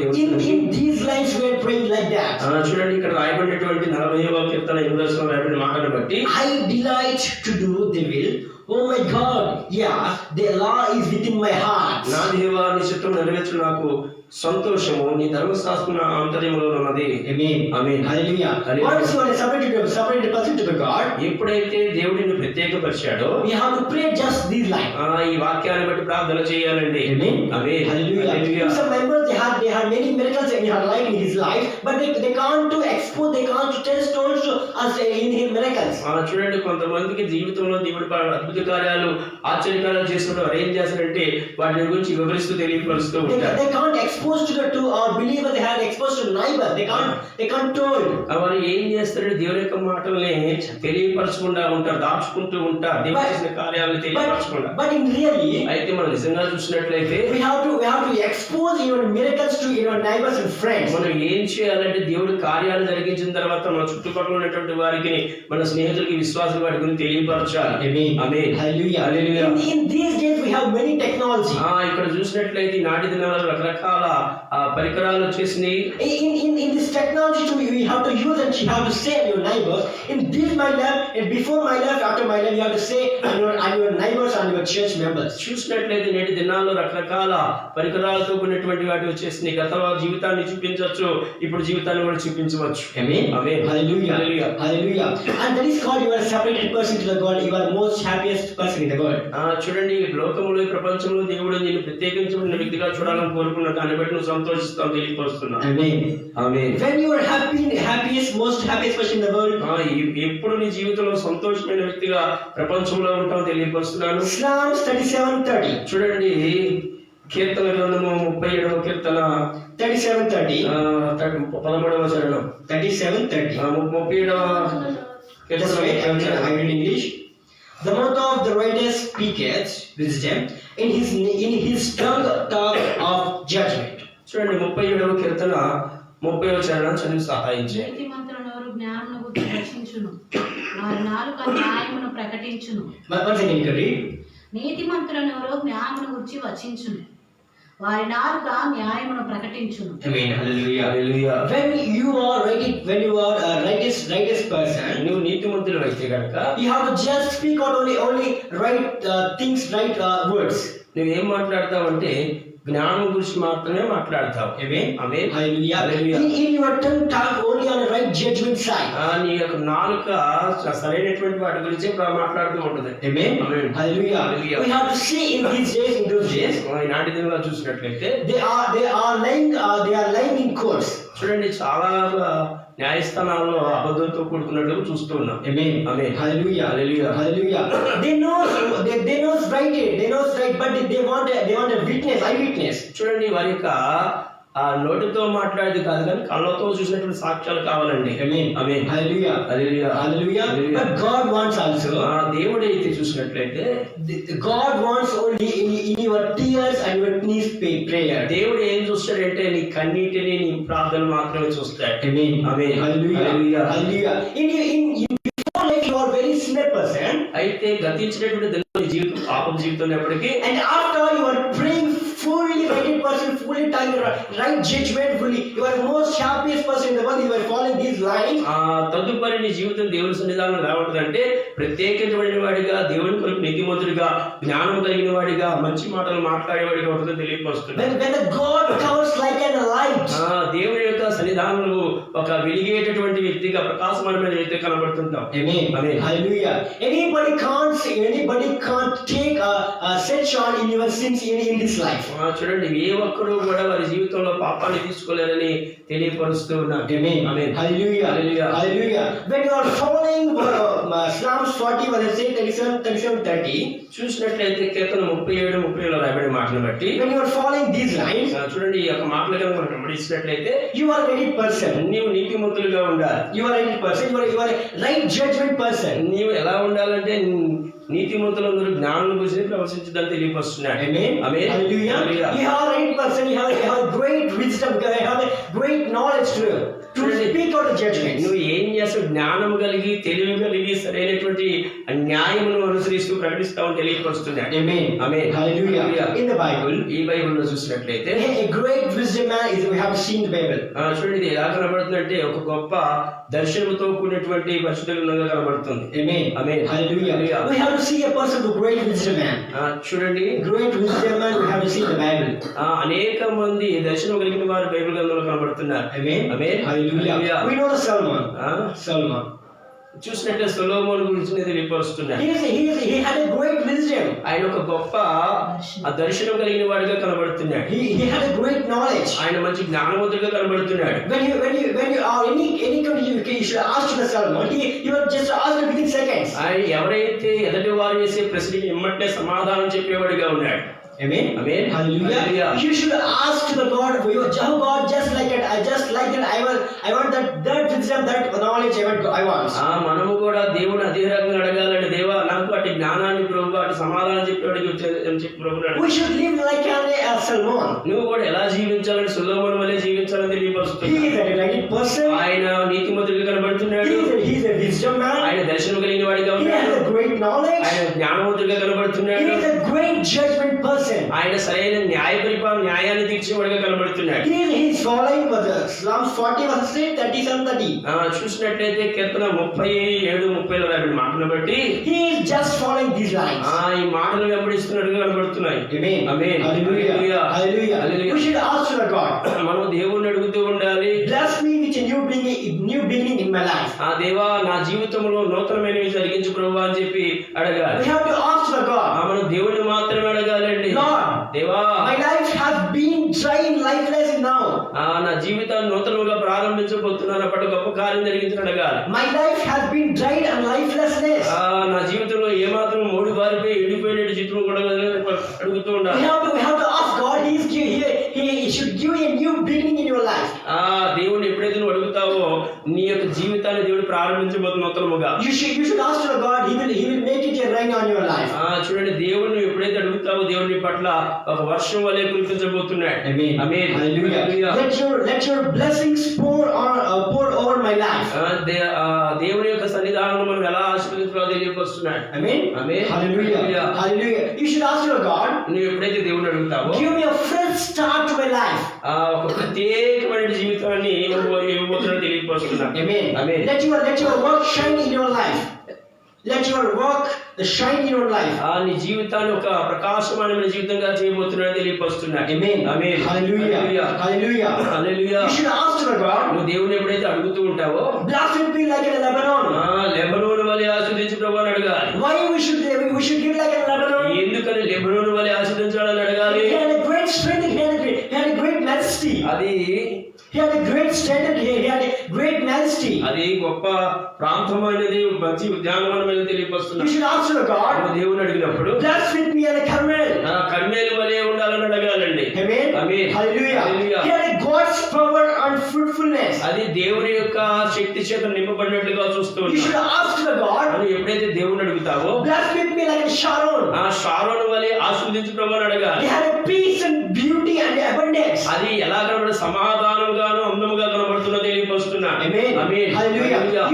in these lines we are praying like that. చూడండి ఇక్కడ రాయబడినటువంటి 40వ కీర్తన 8వ వచనంలో రాయబడిన మాటను బట్టి I delight to do the will. Oh my God, yeah, the law is within my heart. నా దేవా నీ చిత్తం నెరవేర్చు నాకు సంతోషము నీ ధర్మశాస్త్రం నా ఆంతర్యములో ఉన్నది. Amen. Amen. Hallelujah. Once you are separated person to the God, ఎప్పుడైతే దేవుడిని ప్రత్యేకపరిచాడో we have to pray just these lines. ఈ వాక్యాన్ని బట్టి ప్రార్థన చేయాలండి. Amen. Amen. Hallelujah. Some members they had many miracles in her life, in his life, but they can't to expose, they can't to tell stories to us in his miracles. చూడండి కొంతమందికి జీవితంలో దేవుడి అద్భుత కార్యాలు ఆశ్చర్యకార్యాలు చేసినప్పుడు వారు ఏం చేస్తారంటే వాటి గురించి వివరిస్తూ తెలియపరుస్తూ ఉంటారు. They can't expose to our believers. They had exposed to neighbors. They can't told. వారు ఏం చేస్తారంటే దేవుని యొక్క మాటల్ని తెలియపరచకుండా ఉంటారు, దాచుకుంటూ ఉంటారు దేవుడు చేసిన కార్యాలను తెలియపరచకుండా. But in really, అయితే మనం నిజంగా చూసినట్లయితే we have to expose your miracles to your neighbors and friends. మనం ఏం చేయాలంటే దేవుడి కార్యాలు జరిగించిన తర్వాత మన చుట్టుపక్కల ఉన్నటువంటి వారికి మన స్నేహితులకి విశ్వాసం వాటి గురించి తెలియపరచాలి. Amen. Hallelujah. Hallelujah. In these days we have many technology. ఇక్కడ చూసినట్లయితే నాటి దినాలలో రకరకాల పరికరాలు వచ్చేసినాయి. In this technology too, we have to use and you have to say to your neighbors, in this my life, and before my life, after my life, you have to say and your neighbors and your church members. చూసినట్లయితే నేటి దినాల్లో రకరకాల పరికరాలతో కూడినటువంటి వాటి వచ్చేసినాయి. గత జీవితాన్ని చూపించవచ్చు, ఇప్పుడు జీవితాన్ని కూడా చూపించవచ్చు. Amen. Amen. Hallelujah. Hallelujah. Hallelujah. And that is called you are a separated person to the God. You are the most happiest person in the world. చూడండి ఈ లోకంలో ఈ ప్రపంచంలో దేవుడు నిన్ను ప్రత్యేకించబడిన వ్యక్తిగా చూడాలని కోరుకున్న దాన్ని బట్టి నువ్వు సంతోషిస్తావు తెలియపరుస్తున్నా. Amen. Amen. When you are most happiest person in the world. ఎప్పుడు నీ జీవితంలో సంతోషమైన వ్యక్తిగా ప్రపంచంలో ఉంటావు తెలియపరుస్తున్నాను. Psalms 37:30. చూడండి కీర్తన గ్రంథము 37వ కీర్తన 37:30. 13వ చరణం 37:30. 37వ Just wait, I read English. The mouth of the righteous speaketh wisdom, in his tongue talk of judgment. చూడండి 37వ కీర్తన 30వ చరణం చదివి సహాయం చేయండి. నీతిమంతుల నోరు జ్ఞానమును గురించి రక్షించును, వారి నాలుక న్యాయమును ప్రకటించును. Once again, you can read. నీతిమంతుల నోరు జ్ఞానమును గురించి వచించును, వారి నాలుక న్యాయమును ప్రకటించును. Amen. Hallelujah. Hallelujah. When you are a righteous person, నువ్వు నీతిమంతులు అయితే కనుక you have to just speak out only right things, right words. నువ్వేం మాట్లాడతావంటే జ్ఞానం గురించి మాత్రమే మాట్లాడతావు. Amen. Amen. Hallelujah. Hallelujah. In your tongue, talk only on the right judgment side. నీ యొక్క నాలుక సరైనటువంటి వాటి గురించి మాట్లాడుతూ ఉంటుంది. Amen. Amen. Hallelujah. Hallelujah. We have to see in these days, in those days, ఈనాటి దినంలో చూసినట్లయితే they are lying in courts. చూడండి, చాలా న్యాయస్థానాల్లో అబద్ధంతో కూడుకున్నట్లు చూస్తూ ఉన్నాం. Amen. Amen. Hallelujah. Hallelujah. Hallelujah. They know right, but they want a witness, eyewitness. చూడండి, వారి యొక్క ఆ నోటితో మాట్లాడేది కాదు కానీ కళ్ళతో చూసినటువంటి సాక్ష్యాలు కావాలండి. Amen. Amen. Hallelujah. Hallelujah. Hallelujah. Hallelujah. But God wants also. దేవుడు అయితే చూసినట్లయితే God wants only in your tears and your knees prayer. దేవుడు ఏం చూస్తాడంటే నీ కన్నీటిని, నీ ప్రార్థన మాత్రమే చూస్తాడు. Amen. Amen. Hallelujah. Hallelujah. Hallelujah. Before life you are very sinner person. అయితే గతించినటువంటి నీ జీవితం పాపం జీవితం ఉన్నప్పటికీ, And after you are praying fully 100%, fully time right judgment, fully you are most happiest person in the world. You are following these lines. తదుపరి నీ జీవితం దేవుని సన్నిధానం ఎలా ఉంటుందంటే ప్రత్యేకించబడిన వాడిగా, దేవుని కొరకు నీతిమంతుడిగా, జ్ఞానం కలిగిన వాడిగా, మంచి మాటలు మాట్లాడేవాడిగా ఉంటుందని తెలియపరుస్తుంది. When the God comes like a light. దేవుని యొక్క సన్నిధానంలో ఒక వెలిగేటటువంటి వ్యక్తిగా, ప్రకాశమానమైన వ్యక్తిగా కనబడుతుంటాం. Amen. Amen. Hallelujah. Anybody can't take a set shot in your sins in this life. చూడండి, ఏ ఒక్కరు కూడా వారి జీవితంలో పాపాన్ని తీసుకోలేరని తెలియపరుస్తూ ఉన్నారు. Amen. Amen. Hallelujah. Hallelujah. Hallelujah. When you are following Psalms 40 verse 37, 30, చూసినట్లయితే కీర్తన 37, 30లో రాయబడిన మాటను బట్టి, when you are following these lines, చూడండి, ఈ యొక్క మాటలు కనుక మనం గమనించినట్లయితే you are a ready person. నీవు నీతిమంతులుగా ఉండాలి. You are a ready person. You are a right judgment person. నీవు ఎలా ఉండాలంటే నీతిమంతులందరూ జ్ఞానం గురించి ప్రవశించదని తెలియపరుస్తున్నాడు. Amen. Amen. Hallelujah. Hallelujah. You are a right person. You have great wisdom. You have a great knowledge to speak out the judgment. నువ్వు ఏం చేస్తావు? జ్ఞానం కలిగి, తెలివి కలిగి, సరైనటువంటి న్యాయమును అనుసరిస్తూ ప్రకటిస్తావని తెలియపరుస్తున్నాడు. Amen. Amen. Hallelujah. Hallelujah. In the Bible, ఈ బైబిల్లో చూసినట్లయితే a great wisdom man is, we have seen the Bible. చూడండి, ఇది ఎలా కనబడుతుందంటే ఒక గొప్ప దర్శనముతో కూడినటువంటి పరిశుద్ధ గ్రంథంగా కనబడుతుంది. Amen. Amen. Hallelujah. Hallelujah. We have to see a person with great wisdom man. చూడండి, Great wisdom man, we have to see the Bible. అనేక మంది దర్శనం కలిగిన వారు బైబిల్ గ్రంథంలో కనబడుతున్నారు. Amen. Amen. Hallelujah. Hallelujah. We know the Solomon. Solomon. చూసినట్టే సొలొమోను గురించి తెలియపరుస్తున్నాడు. He had a great wisdom. ఆయన ఒక గొప్ప దర్శనం కలిగిన వాడిగా కనబడుతున్నాడు. He had a great knowledge. ఆయన మంచి జ్ఞానవంతుడిగా కనబడుతున్నాడు. When you are any you should ask to the Solomon. He will just ask within seconds. ఆయన ఎవరైతే ఎదుటి వారు వేసే ప్రశ్నకి ఇమ్మటే సమాధానం చెప్పేవాడిగా ఉన్నాడు. Amen. Amen. Hallelujah. Hallelujah. You should ask to the God, God, just like that. I want that wisdom, that knowledge. I want. మనము కూడా దేవుని అదే రకంగా అడగాలని, దేవా నాకు అటు జ్ఞానాన్ని ప్రభు, అటు సమాధానం చెప్పేవాడికి చెప్పి ప్రభు. We should live like a Solomon. నువ్వు కూడా ఎలా జీవించాలని, సొలొమోను వలె జీవించాలని తెలియపరుస్తున్నాడు. He is a right person. ఆయన నీతిమంతుడిగా కనబడుతున్నాడు. He is a wisdom man. ఆయన దర్శనం కలిగిన వాడిగా He ఉన్నాడు. has a great knowledge. ఆయన జ్ఞానవంతుడిగా He కనబడుతున్నాడు. is a great judgment person. ఆయన సరైన న్యాయాన్ని తీర్చేవాడిగా కనబడుతున్నాడు. He is following Psalms 40 verse 37, 30. చూసినట్లయితే కీర్తన 37, 30లో రాబడిన మాటను బట్టి He is just following these lines. ఈ మాటలు వెంబడిస్తున్నట్టుగా కనబడుతున్నాయి. Amen. Amen. Hallelujah. Hallelujah. Hallelujah. Hallelujah. We should ask to the God. మనం దేవుణ్ణి అడుగుతూ ఉండాలి. Bless me with a new beginning in my life. దేవా నా జీవితంలో నూతనమైనవి జరిగించు ప్రభువా అని చెప్పి అడగాలి. We have to ask to the God. మనం దేవుని మాత్రమే అడగాలండి. Lord, దేవా my life has been dry and lifeless now. నా జీవితాన్ని నూతనంగా ప్రారంభించబోతున్నాను, అప్పటి గొప్ప కార్యం జరిగించిన అడగాలి. My life has been dried and lifelessness. నా జీవితంలో ఏమాత్రం మూడు బారిపోయి ఎండిపోయినట్టు చిత్రం కూడా అడుగుతూ ఉండాలి. We have to ask God. He should give you a new beginning in your life. దేవుడిని ఎప్పుడైతే నువ్వు అడుగుతావో నీ యొక్క జీవితాన్ని దేవుడు ప్రారంభించబోతున్న నూతనముగా. You should ask to the God. He will make it a rain on your life. చూడండి, దేవుడిని ఎప్పుడైతే అడుగుతావో దేవుని పట్ల ఒక వర్షం వలె కురిపించబోతున్నాడు. Amen. Amen. Hallelujah. Let your blessings pour over my life. దేవుని యొక్క సన్నిధానం మనం ఎలా ఆశీర్వదించాలో తెలియపరుస్తున్నాడు. Amen. Amen. Hallelujah. Hallelujah. You should ask your God. నువ్వు ఎప్పుడైతే దేవుడిని అడుగుతావో Give me a fresh start to my life. ఒక ప్రత్యేకమైన జీవితాన్ని ఇవ్వబోతున్నాడు తెలియపరుస్తున్నాడు. Amen. Amen. Let your work shine in your life. Let your work shine in your life. నీ జీవితాన్ని ఒక ప్రకాశమానమైన జీవితంగా చేయబోతున్నాడు తెలియపరుస్తున్నాడు. Amen. Amen. Hallelujah. Hallelujah. Hallelujah. You should ask to the God. నువ్వు దేవుని ఎప్పుడైతే అడుగుతూ ఉంటావో, Blessed be like in Lebanon. Lebanon వలె ఆశీర్వదించు ప్రభువుని అడగాలి. Why we should give like in Lebanon? ఎందుకని లెబనోను వలె ఆశీర్వదించాలని అడగాలి? He had a great strength. He had a great majesty. అది He had a great standard. He had a great majesty. అది గొప్ప ప్రాంతమైనది, మంచి ఉద్యానవనమైనది You తెలియపరుస్తున్నాడు. should ask to the God. నువ్వు దేవుని అడిగినప్పుడు Bless with me at a Carmel. Carmel వలె ఉండాలని అడగాలండి. Amen. Amen. Hallelujah. Hallelujah. He had a God's power and fruitfulness. అది దేవుని యొక్క శక్తి చేత నింపబడినట్లుగా చూస్తూ You should ఉంటావు. ask to the God. నువ్వు ఎప్పుడైతే దేవుని అడుగుతావో, Bless with me like in Sharon. Sharon వలె ఆశీర్వదించు ప్రభువుని అడగాలి. He had a peace and beauty and abundance. అది ఎలా కనబడి సమాధానముగాను అందముగా కనబడుతున్నా తెలియపరుస్తున్నాడు. Amen. Amen. Hallelujah. Hallelujah.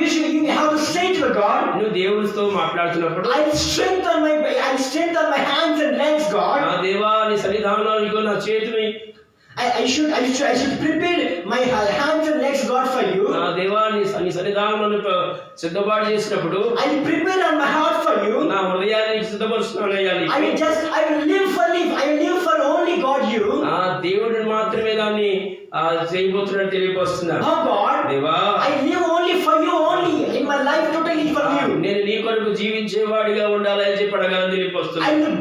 You have to say to the God, నువ్వు దేవునితో మాట్లాడుతున్నప్పుడు, I'll strengthen my hands and legs, God. నా దేవా నీ సన్నిధానంలో ఇదిగో నా చేతిని, I should prepare my hands and legs, God, for you. నా దేవా నీ సన్నిధానంలో సిద్ధపాటు చేసినప్పుడు I'll prepare on my heart for you. నా హృదయాన్ని సిద్ధపరుస్తున్నాను అయ్యాలి. I will live for only God, you. దేవుడిని మాత్రమే దాన్ని చేయబోతున్నట్టు తెలియపరుస్తున్నాను. Oh God, దేవా I live only for you, only in my life, totally for you. నేను నీ కొరకు జీవించేవాడిగా ఉండాలని చెప్పి అడగాలని తెలియపరుస్తున్నాను. I will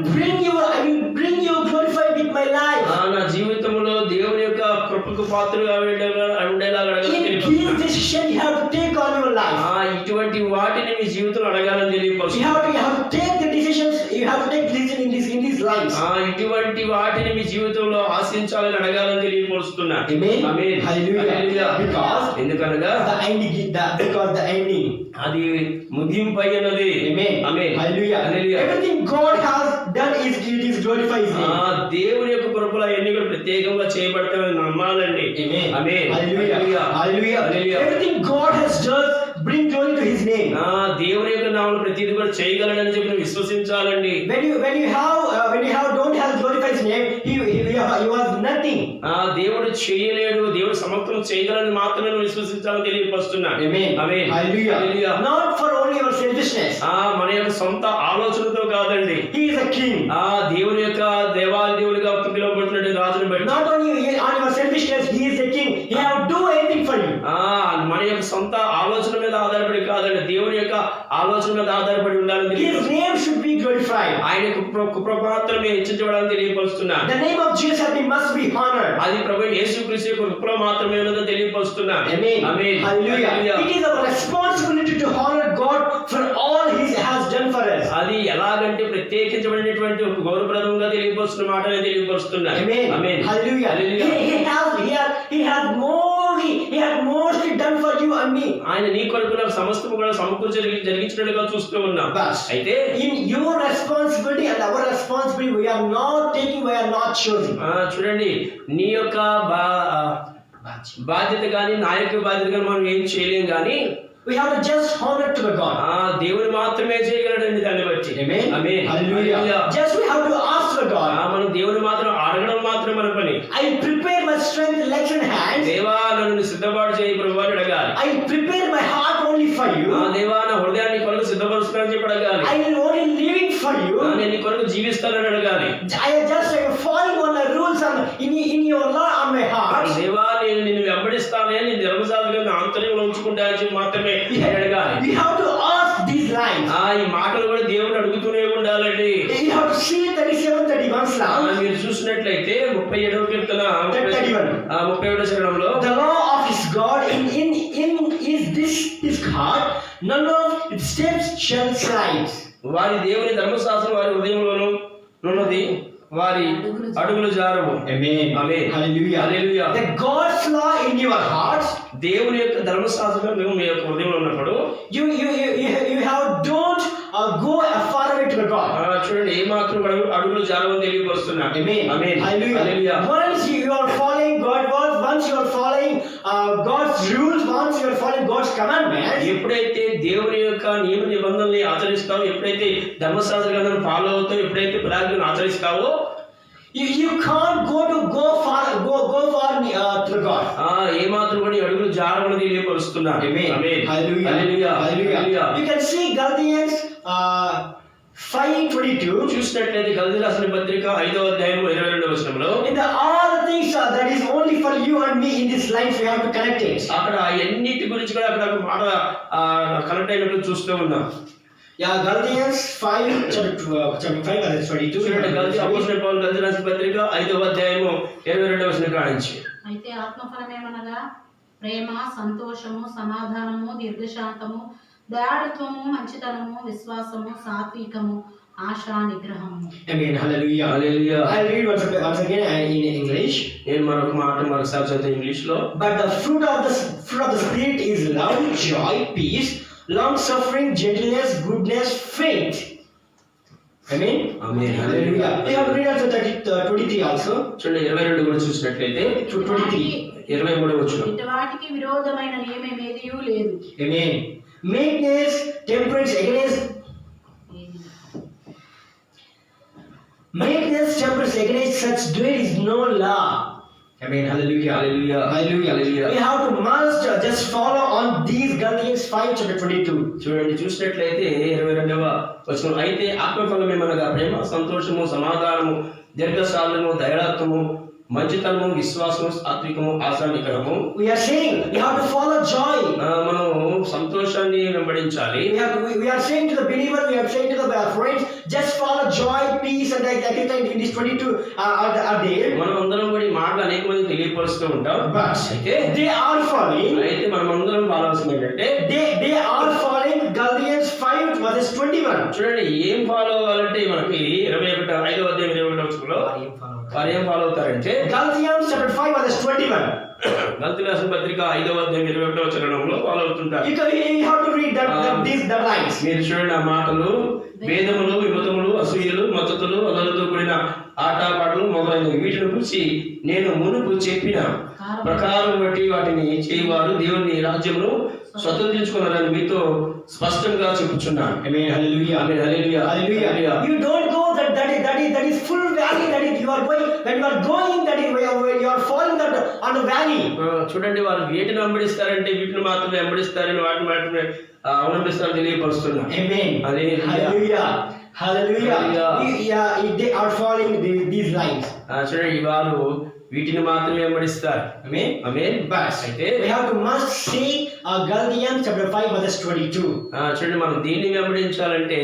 bring you glorified with my life. నా జీవితంలో దేవుని యొక్క కృపకు పాత్రగా ఉండేలా అడగాలని In తెలియపరుస్తున్నాను. this decision you have to take on your life. ఇటువంటి వాటిని మీ జీవితంలో అడగాలని You తెలియపరుస్తున్నాను. have to take the decisions. You have to take decision in this life. ఇటువంటి వాటిని మీ జీవితంలో ఆశించాలని అడగాలని తెలియపరుస్తున్నాను. Amen. Amen. Hallelujah. Hallelujah. Because ఎందుకనగా the ending. అది ముగింపు అయినది. Amen. Amen. Hallelujah. Hallelujah. Everything God has done is glorifies Him. దేవుని యొక్క కృపలో అన్ని కూడా ప్రత్యేకంగా చేయబడతాయని నమ్మాలండి. Amen. Amen. Hallelujah. Hallelujah. Hallelujah. Hallelujah. Everything God has done bring glory to His name. దేవుని యొక్క నామములో ప్రతిదీ కూడా చేయగలడని చెప్పి నువ్వు విశ్వసించాలండి. When you don't have glorified His name, He was nothing. దేవుడు చేయలేడు, దేవుడు సమర్థం చేయగలని మాత్రమే నువ్వు విశ్వసించాలని తెలియపరుస్తున్నాను. Amen. Amen. Hallelujah. Hallelujah. Not for only your selfishness. మన యొక్క సొంత ఆలోచనతో కాదండి. He is a king. దేవుని యొక్క దేవాది దేవునిగా పిలువబడుతున్నటువంటి రాజుని బట్టి, Not only on your selfishness, He is a king. He have to do anything for you. మన యొక్క సొంత ఆలోచన మీద ఆధారపడి కాదండి, దేవుని యొక్క ఆలోచన మీద ఆధారపడి ఉండాలని His name should be glorified. ఆయన కృప మాత్రమే హెచ్చించబడాలని తెలియపరుస్తున్నాను. The name of Jesus must be honored. అది ప్రభు యేసుక్రీస్తు యొక్క కృపలో మాత్రమే ఉన్నదని తెలియపరుస్తున్నాను. Amen. Amen. Hallelujah. Hallelujah. It is our responsibility to honor God for all He has done for us. అది ఎలాగంటే ప్రత్యేకించబడినటువంటి ఒక గౌరవప్రదంగా తెలియపరుస్తున్న మాటనే తెలియపరుస్తున్నాను. Amen. Amen. Hallelujah. Hallelujah. He has mostly done for you and me. ఆయన నీ కొరకు నాకు సమస్తము కూడా సమకూర్చి జరిగించినట్లుగా చూస్తూ ఉన్నాం. But అయితే in your responsibility and our responsibility, we are not choosing. చూడండి, నీ యొక్క బాధ్యత కానీ నా యొక్క బాధ్యత కానీ మనం ఏం చేయలేం కానీ We have to just honor to the God. దేవుడు మాత్రమే చేయగలడండి దాన్ని బట్టి. Amen. Amen. Hallelujah. Hallelujah. Just we have to ask the God. మనం దేవుడు మాత్రం అడగడం మాత్రం మన పని. I prepare my strength, legs and hands. దేవా నన్ను సిద్ధపాటు చేయి ప్రభువా అని అడగాలి. I prepare my heart only for you. దేవా నా హృదయాన్ని నీ కొరకు సిద్ధపరుస్తున్నానని చెప్పి అడగాలి. I will only living for you. నేను నీ కొరకు జీవిస్తానని అడగాలి. I am following on the rules in your law on my heart. దేవా నేను నిన్ను వెంబడిస్తానే, నీ ధర్మశాస్త్రాలను నా ఆంతర్యంలో ఉంచుకుంటానని చెప్పి మాత్రమే అడగాలి. We have to ask these lines. ఈ మాటలు కూడా దేవుడు అడుగుతూనే ఉండాలండి. You have to see 37-31 Psalm. మీరు చూసినట్లయితే 37వ కీర్తన 37వ చరణంలో, The law of his God is this his heart, none of its steps shall slide. వారి దేవుని ధర్మశాస్త్రం వారి హృదయంలోను ఉన్నది, వారి అడుగులు జారవు. Amen. Amen. Hallelujah. Hallelujah. The God's law in your heart, దేవుని యొక్క ధర్మశాస్త్రం మీ యొక్క హృదయంలో ఉన్నప్పుడు you have don't go far away to the God. చూడండి, ఏ మాత్రం అడుగులు జారవని తెలియపరుస్తున్నాను. Amen. Amen. Hallelujah. Hallelujah. Once you are following once you are following God's rules, once you are following God's commandments, ఎప్పుడైతే దేవుని యొక్క నియమ నిబంధనల్ని ఆచరిస్తావో, ఎప్పుడైతే ధర్మశాస్త్ర గ్రంథాన్ని ఫాలో అవుతావో, ఎప్పుడైతే ప్రార్థనను ఆచరిస్తావో, you can't go far to God. ఏ మాత్రం కూడా ఈ అడుగులు జారవని తెలియపరుస్తున్నాను. Amen. Amen. Hallelujah. Hallelujah. Hallelujah. Hallelujah. You can see Galatians 5:22. చూసినట్లయితే గలతీ రాసిన పత్రిక 5వ అధ్యాయం 22వ వచనంలో In the all things that is only for you and me in this life, we have to connect it. అక్కడ అన్నిటి గురించి కూడా అక్కడ ఒక మాట కనెక్ట్ అయినట్టు చూస్తూ ఉన్నాం. Yeah, Galatians 5 chapter 5 verse 22. చూడండి గలతీ అపోస్తలుడైన పౌలు గలతీ రాసిన పత్రిక 5వ అధ్యాయం 22వ వచనం కానించి. అయితే ఆత్మఫలమేమనగా ప్రేమ, సంతోషము, సమాధానము, దీర్ఘశాంతము, దయాళుత్వము, మంచితనము, విశ్వాసము, సాత్వికము, ఆశా నిగ్రహము. Amen. Hallelujah. Hallelujah. I'll read once again in English. నేను మరొకసారి చదువుతాను ఇంగ్లీష్ లో. But the fruit of the Spirit is love, joy, peace, long suffering, gentleness, goodness, faith. Amen. Amen. Hallelujah. We have to read also 23 also. చూడండి 22 కూడా చూసినట్లయితే 23. 23వ వచనం. ఇటువాటికి విరోధమైన నియమమేదియూ లేదు. Amen. Meekness, temperance, against such there is no law. Amen. Hallelujah. Hallelujah. Hallelujah. Hallelujah. We have to must just follow on these Galatians 5 chapter 22. చూడండి చూసినట్లయితే 22వ వచనం. అయితే ఆత్మఫలం ఏమనగా ప్రేమ, సంతోషము, సమాధానము, దీర్ఘశాంతము, దయాళుత్వము, మంచితనము, విశ్వాసము, సాత్వికము, ఆశా నిగ్రహము. We are saying we have to follow joy. మనం సంతోషాన్ని వెంబడించాలి. We are saying to the believer, we are saying to the friends, just follow joy, peace, and everything in this 22 are there. మనం అందరం కూడా ఈ మాటలు అనేక మంది తెలియపరుస్తూ ఉంటాం. But అయితే they are following. అయితే మనం అందరం ఫాలోవాల్సింది ఏంటంటే They are following Galatians 5 verses 21. చూడండి ఏం ఫాలో అవ్వాలంటే మనకి 5వ అధ్యాయం 21వ వచనంలో వారు ఏం ఫాలో అవుతారంటే Galatians chapter 5 verses 21. గలతీ రాసిన పత్రిక 5వ అధ్యాయం 21వ వచనంలో ఫాలో అవుతుంటారు. You have to read the lines. మీరు చూడండి ఆ మాటలు భేదములు, విమతములు, అసూయలు, మద్దతులు, అలలతో కూడిన ఆటపాటలు మొదలైనవి వీటిని గురించి నేను మునుపు చెప్పిన ప్రకారం బట్టి వాటిని చేయవారు దేవుని రాజ్యమును స్వతంత్రించుకున్నారని మీతో స్పష్టంగా చెప్పుచున్నాను. Amen. Hallelujah. Amen. Hallelujah. Hallelujah. You don't go that is full valley that is you are going when you are going that is where you are falling that on the valley. చూడండి వారు వీటిని వెంబడిస్తారంటే వీటిని మాత్రమే వెంబడిస్తారని వాటిని మాత్రమే అవలంబిస్తారని తెలియపరుస్తున్నా. Amen. Hallelujah. Hallelujah. They are following these lines. చూడండి వారు వీటిని మాత్రమే వెంబడిస్తారు. Amen. Amen. But అయితే we have to must see Galatians chapter 5 verse 22. చూడండి మనం దీన్ని వెంబడించాలంటే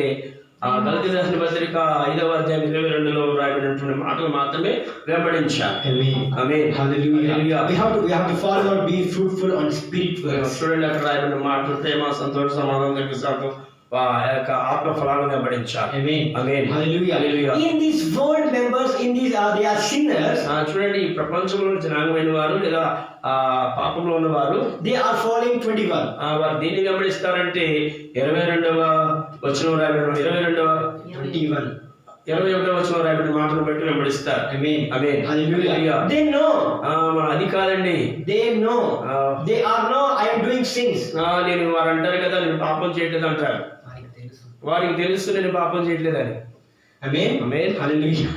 గలతీ రాసిన పత్రిక 5వ అధ్యాయం 22లో రాయబడినటువంటి మాటలు మాత్రమే వెంబడించాలి. Amen. Amen. Hallelujah. We have to follow and be fruitful on spirit works. చూడండి అక్కడ రాయబడిన మాటలు ప్రేమ, సంతోష, సమాధానం, దీర్ఘశాంతం ఆత్మ ఫలాలను వెంబడించాలి. Amen. Amen. Hallelujah. Hallelujah. In these world members, in these they are sinners. చూడండి ఈ ప్రపంచంలో జనాంగమైన వారు లేదా పాపంలో ఉన్నవారు They are following 21. వారు దీన్ని వెంబడిస్తారంటే 22వ వచనం రాయబడిన 21వ వచనం రాయబడిన మాటను బట్టి వెంబడిస్తారు. Amen. Amen. Hallelujah. They know. అది కాదండి. They know. They are no. I am doing sins. నేను వారు అంటారు కదా నేను పాపం చేయట్లేదు అంటారు. వారికి తెలుసు నేను పాపం చేయట్లేదని. Amen. Amen. Hallelujah.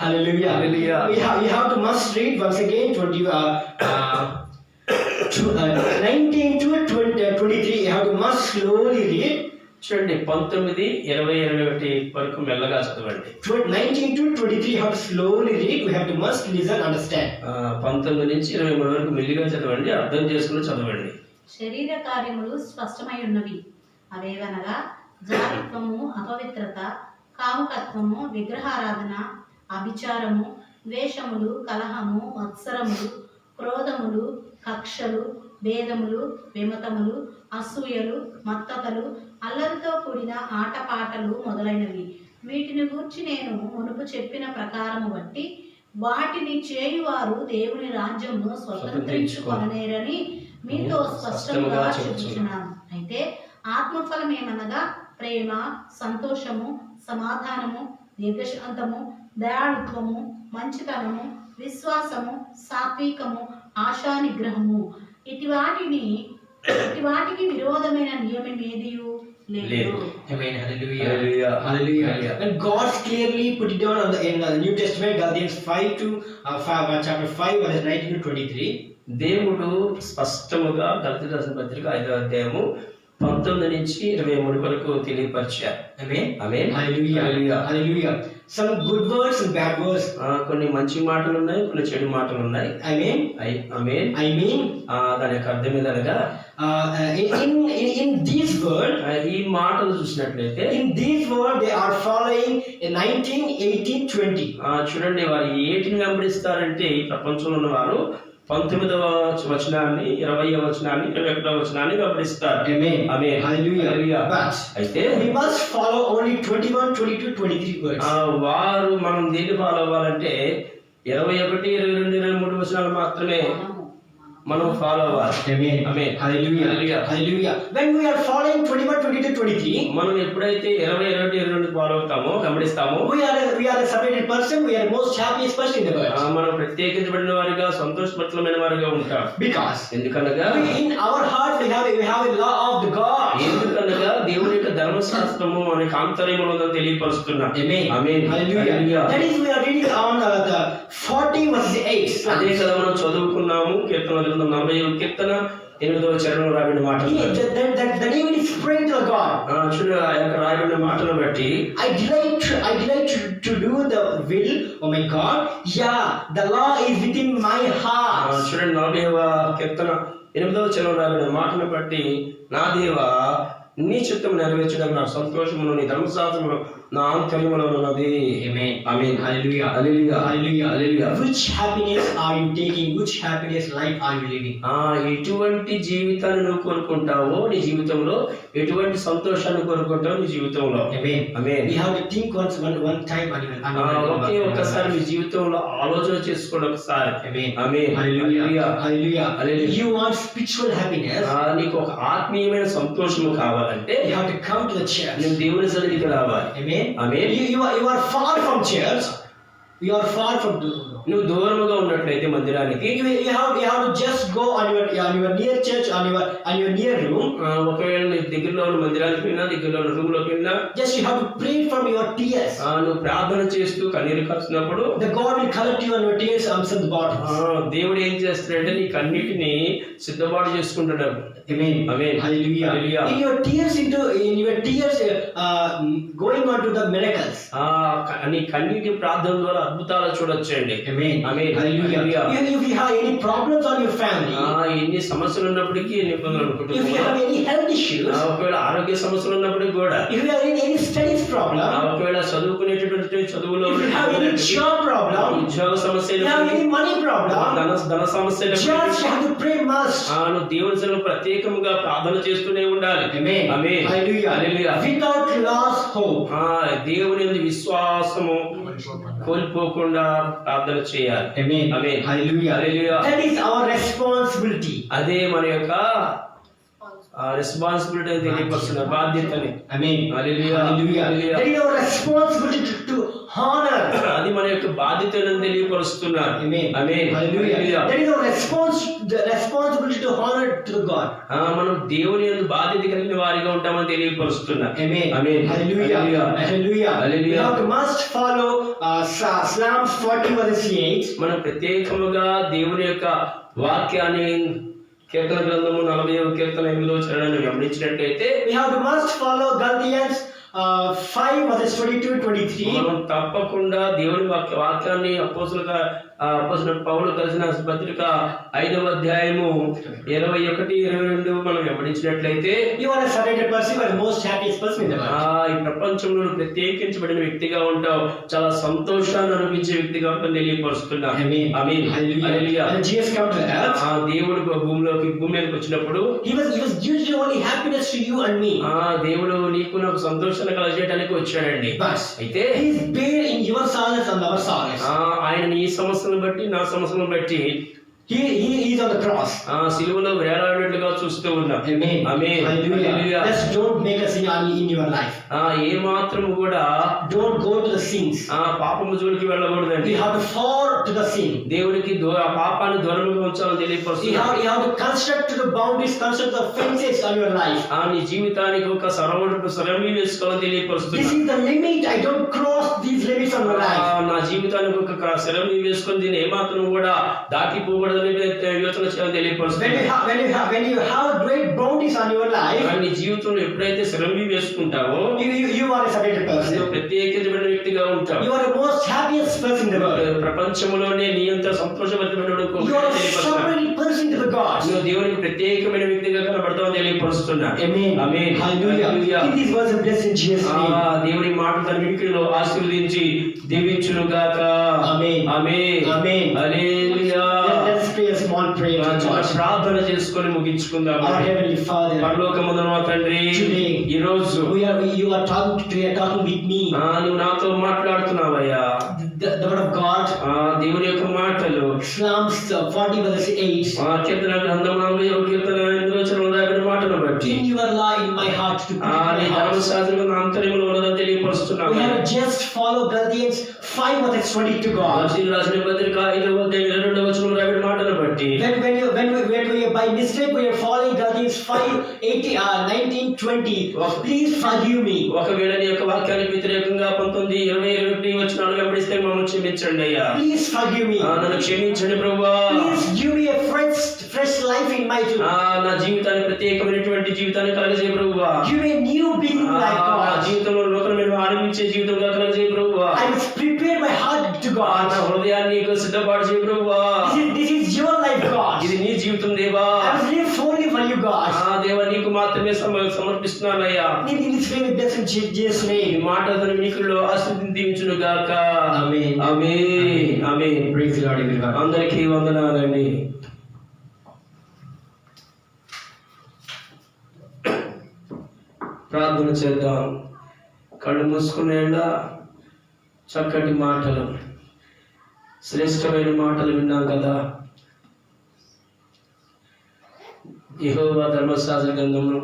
Hallelujah. Hallelujah. We have to must read once again 19 to 23. You have to must slowly read. చూడండి 19, 20, 21 వరకు మెల్లగా చదవండి. 19 to 23 you have to slowly read. We have to must listen, understand. 19 నుంచి 23 వరకు మెల్లిగా చదవండి, అర్థం చేసుకుని చదవండి. శరీర కార్యములు స్పష్టమై ఉన్నవి. అవేవనగా జాలిత్వము, అపవిత్రత, కాముకత్వము, విగ్రహారాధన, అభిచారము, ద్వేషములు, కలహము, మత్సరములు, క్రోధములు, కక్షలు, భేదములు, విమతములు, అసూయలు, మత్తతలు, అల్లరితో కూడిన ఆటపాటలు మొదలైనవి. వీటిని గూర్చి నేను మునుపు చెప్పిన ప్రకారము బట్టి వాటిని చేయువారు దేవుని రాజ్యమును స్వతంత్రించుకొనలేరని మీతో స్పష్టంగా చెబుతున్నాను. అయితే ఆత్మఫలం ఏమనగా ప్రేమ, సంతోషము, సమాధానము, దీర్ఘశాంతము, దయాళుత్వము, మంచితనము, విశ్వాసము, సాత్వికము, ఆశా నిగ్రహము. ఇటివాటికి విరోధమైన నియమమేదియు లేదు. Amen. Hallelujah. Hallelujah. And God clearly put it down in the New Testament, Galatians 5 to chapter 5 verse 19 to 23. దేవుడు స్పష్టముగా గలతీ రాసిన పత్రిక 5వ అధ్యాయము 19 నుంచి 23 వరకు తెలియపరిచారు. Amen. Amen. Hallelujah. Hallelujah. Hallelujah. Some good words and bad words. కొన్ని మంచి మాటలు ఉన్నాయి, కొన్ని చెడు మాటలు ఉన్నాయి. Amen. ఆమేన్. I mean, దాని యొక్క అర్థం ఏదనగా in this word, ఈ మాటలు చూసినట్లయితే in this word they are following 19, 18, 20. చూడండి, వారు ఏటిని వెంబడిస్తారంటే ఈ ప్రపంచంలో ఉన్న వారు 19వ వచనాన్ని, 20వ వచనాన్ని, 21వ వచనాన్ని వెంబడిస్తారు. Amen. Amen. Hallelujah. Hallelujah. But అయితే we must follow only 21, 22, 23 words. వారు మనం దేన్ని ఫాలో అవ్వాలంటే 21, 22, 23 వచనాలు మాత్రమే మనం ఫాలో అవ్వాలి. Amen. Amen. Hallelujah. Hallelujah. Hallelujah. When we are following 21, 22, 23, మనం ఎప్పుడైతే 20, 21, 22 ఫాలో అవుతామో, వెంబడిస్తామో, we are a separated person. We are most happiest person in the world. మనం ప్రత్యేకించబడిన వారిగా, సంతోషపరమైన వారిగా ఉంటాం. Because ఎందుకనగా in our heart we have a law of the God. ఎందుకనగా దేవుని యొక్క ధర్మశాస్త్రము మనకి ఆంతర్యంలో ఉందని తెలియపరుస్తున్నాం. Amen. Amen. Hallelujah. Hallelujah. That is, we are reading on the 40 verses 8. అదే కదా మనం చదువుకున్నాము. కీర్తన 40వ కీర్తన 8వ చరణంలో రాబడిన మాటలు. That David is praying to God. చూడు, ఆ యొక్క రాయబడిన మాటలను బట్టి I delight to do the will of my God. Yeah, the law is within my heart. చూడండి, 40వ కీర్తన 8వ చరణంలో రాబడిన మాటను బట్టి, నా దేవా నీ చిత్తము నెరవేర్చడం నా సంతోషమును, నీ ధర్మశాస్త్రమును నా ఆంతర్యములో ఉన్నది. Amen. Amen. Hallelujah. Hallelujah. Hallelujah. Hallelujah. Which happiness are you taking? Which happiness life are you living? ఎటువంటి జీవితాన్ని నువ్వు కోరుకుంటావో నీ జీవితంలో, ఎటువంటి సంతోషాన్ని కోరుకుంటావో నీ జీవితంలో. Amen. Amen. We have to think one time ఒకే ఒక్కసారి మీ జీవితంలో ఆలోచన చేసుకోండి ఒకసారి. Amen. Amen. Hallelujah. Hallelujah. Hallelujah. You want spiritual happiness? నీకు ఒక ఆత్మీయమైన సంతోషము కావాలంటే You have to come to the church. నువ్వు దేవుని సన్నిధికి రావాలి. Amen. Amen. You are far from church. You are far from. నువ్వు దూరముగా ఉన్నట్లయితే మందిరానికి, You have to just go on your near church, on your near room. ఒకవేళ నీ దగ్గరలో ఉన్న మందిరానికి వెళ్ళినా, దగ్గరలో ఉన్న రూమ్ లోకి వెళ్ళినా, Just you have to pray from your tears. నువ్వు ప్రార్థన చేస్తూ కన్నీరు కాల్చినప్పుడు The God will collect you on your tears from the bottom. దేవుడు ఏం చేస్తాడంటే నీకు అన్నిటిని సిద్ధపాటు చేసుకుంటాడు. Amen. Amen. Hallelujah. Hallelujah. In your tears going on to the miracles. నీ కన్నీటి ప్రార్థన ద్వారా అద్భుతాలు చూడొచ్చండి. Amen. Amen. Hallelujah. Hallelujah. If you have any problems on your family, ఎన్ని సమస్యలు ఉన్నప్పటికీ, ఎన్ని ఇబ్బందులు if you అనుకుంటున్నా, have any health issues, ఒకవేళ ఆరోగ్య సమస్యలు ఉన్నప్పటికీ కూడా, if you have any studies problem, ఒకవేళ చదువుకునేటటువంటి చదువులో if you have any job problem, ఉద్యోగ సమస్యలు, you have any money problem, ధన సమస్యలు, just you have to pray must. నువ్వు దేవుని సన్నిధిలో ప్రత్యేకంగా ప్రార్థన చేస్తూనే ఉండాలి. Amen. ఆమేన్. Hallelujah. హల్లెలూయా. Without lost hope. దేవుని యందు విశ్వాసము కోల్పోకుండా ప్రార్థన చేయాలి. Amen. Amen. Hallelujah. Hallelujah. That is our responsibility. అదే మన యొక్క రెస్పాన్సిబిలిటీ అని తెలియపరుస్తున్న బాధ్యతని. Amen. Hallelujah. Hallelujah. Hallelujah. That is our responsibility to honor. అది మన యొక్క బాధ్యతను తెలియపరుస్తున్నారు. Amen. Amen. Hallelujah. Hallelujah. That is our responsibility to honor to the God. మనం దేవుని యందు బాధ్యత కలిగిన వారిగా ఉంటామని తెలియపరుస్తున్నారు. Amen. Amen. Hallelujah. Hallelujah. Hallelujah. Hallelujah. We must follow Psalms 40 verse 8. మనం ప్రత్యేకముగా దేవుని యొక్క వాక్యాన్ని, కీర్తన గ్రంథము 40వ కీర్తన 8వ చరణాన్ని గమనించినట్లయితే, We must follow Galatians 5 verses 22 23. మనం తప్పకుండా దేవుని వాక్యాన్ని అపోస్తలుడు పౌలు కలిసిన పత్రిక 5వ అధ్యాయము 21, 22 మనం గమనించినట్లయితే, You are a separated person. You are the most happiest person in the world. ఈ ప్రపంచంలో ప్రత్యేకించబడిన వ్యక్తిగా ఉంటావు, చాలా సంతోషాన్ని అనిపించే వ్యక్తిగా ఉంటావు తెలియపరుస్తున్నా. Amen. Amen. Hallelujah. Hallelujah. When Jesus came to the earth, దేవుడు భూమి మీదకి వచ్చినప్పుడు he was usually only happiness to you and me. దేవుడు నీకు నాకు సంతోషాన్ని కలగజేయడానికి వచ్చాడండి. But అయితే he is bare in your sorrows and our sorrows. ఆయన నీ సమస్యలను బట్టి, నా సమస్యలను బట్టి He is on the cross. సిలువలో వేలాడినట్లుగా చూస్తూ ఉన్నాం. Amen. Amen. Hallelujah. Hallelujah. Just don't make a sin in your life. ఏ మాత్రం కూడా Don't go to the sins. పాపము జోలికి వెళ్ళకూడదండి. You have to fall to the sin. దేవునికి ఆ పాపాన్ని దూరంగా ఉంచాలని You తెలియపరుస్తున్నా. have to construct the boundaries, construct the fences on your life. నీ జీవితానికి ఒక సరళి వేసుకోవాలని తెలియపరుస్తున్నా. This is the limit. I don't cross these limits on my life. నా జీవితానికి ఒక సరళి వేసుకొని దీన్ని ఏమాత్రం కూడా దాటిపోకూడదని కాదని యోచన చేయాలని తెలియపరుస్తున్నాను. when you have great bounties on your life, నీ జీవితంలో ఎప్పుడైతే శ్రమ వేసుకుంటావో you are a separated person. నువ్వు ప్రత్యేకించబడిన వ్యక్తిగా ఉంటావు. You are the most happiest person in the world. ప్రపంచంలోనే నీ అంత సంతోషభరితమైన You are a separated person to the God. నువ్వు దేవునికి ప్రత్యేకమైన వ్యక్తిగా కనబడతావు తెలియపరుస్తున్నా. Amen. Amen. Hallelujah. In these words of blessing Jesus name. దేవుని మాటలు తన వినికిడిలో ఆశీర్వదించి దీవించును గాక. Amen. Amen. Amen. Hallelujah. Let's pray a small prayer to God. ప్రార్థన చేసుకొని ముగించుకుందాం. Our heavenly Father, పరలోకమందున మా తండ్రి, today ఈ రోజు you are talking with me. నువ్వు నాతో మాట్లాడుతున్నావయ్యా. The word of God, దేవుని యొక్క మాటలు Psalms 40 verse 8. కీర్తన గ్రంథం 40వ కీర్తన 8వ వచనంలో రాయబడిన మాటను బట్టి In your law in my heart to put in నీ my heart. ధర్మశాస్త్రం నా అంతర్యములో ఉన్నదని తెలియపరుస్తున్నాను. We have just followed Galatians 5 verse 20 to God. కొలస్సీయులకు రాసిన పత్రిక 5వ అధ్యాయం 22వ వచనంలో రాయబడిన మాటను బట్టి When we by mistake we are following Galatians 5 18 19 20, please forgive me. ఒకవేళ నీ యొక్క వాక్యానికి వ్యతిరేకంగా 19 20 21 వచనాలు వెంబడిస్తే మమ్మల్ని క్షమించండి అయ్యా. Please forgive me. నన్ను క్షమించండి ప్రభువా. Please give me a fresh life in my life. నా జీవితానికి ప్రత్యేకమైనటువంటి జీవితాన్ని కలగజేయ ప్రభువా. Give me a new beginning like నా God. జీవితంలో నూతనమైన ఆరంభించే జీవితంగా కలగజేయ ప్రభువా. I must prepare my heart to నా God. హృదయాన్ని నీకు సిద్ధపాటు చేయ ప్రభువా. This is your life, God. ఇది నీ జీవితం దేవా. I must live only for you, God. దేవా నీకు మాత్రమే సమర్పిస్తున్నానయ్యా. In this very blessed Jesus ఈ name. మాటలను మీకులో ఆశీర్వదించును గాక. Amen. Amen. Amen. Praise the Lord, everyone. అందరికీ వందనాలండి. ప్రార్థన చేద్దాం. కళ్ళు మూసుకునేలా చక్కటి మాటలు, శ్రేష్టమైన మాటలు విన్నాం కదా. యెహోవా ధర్మశాస్త్ర గ్రంథంలో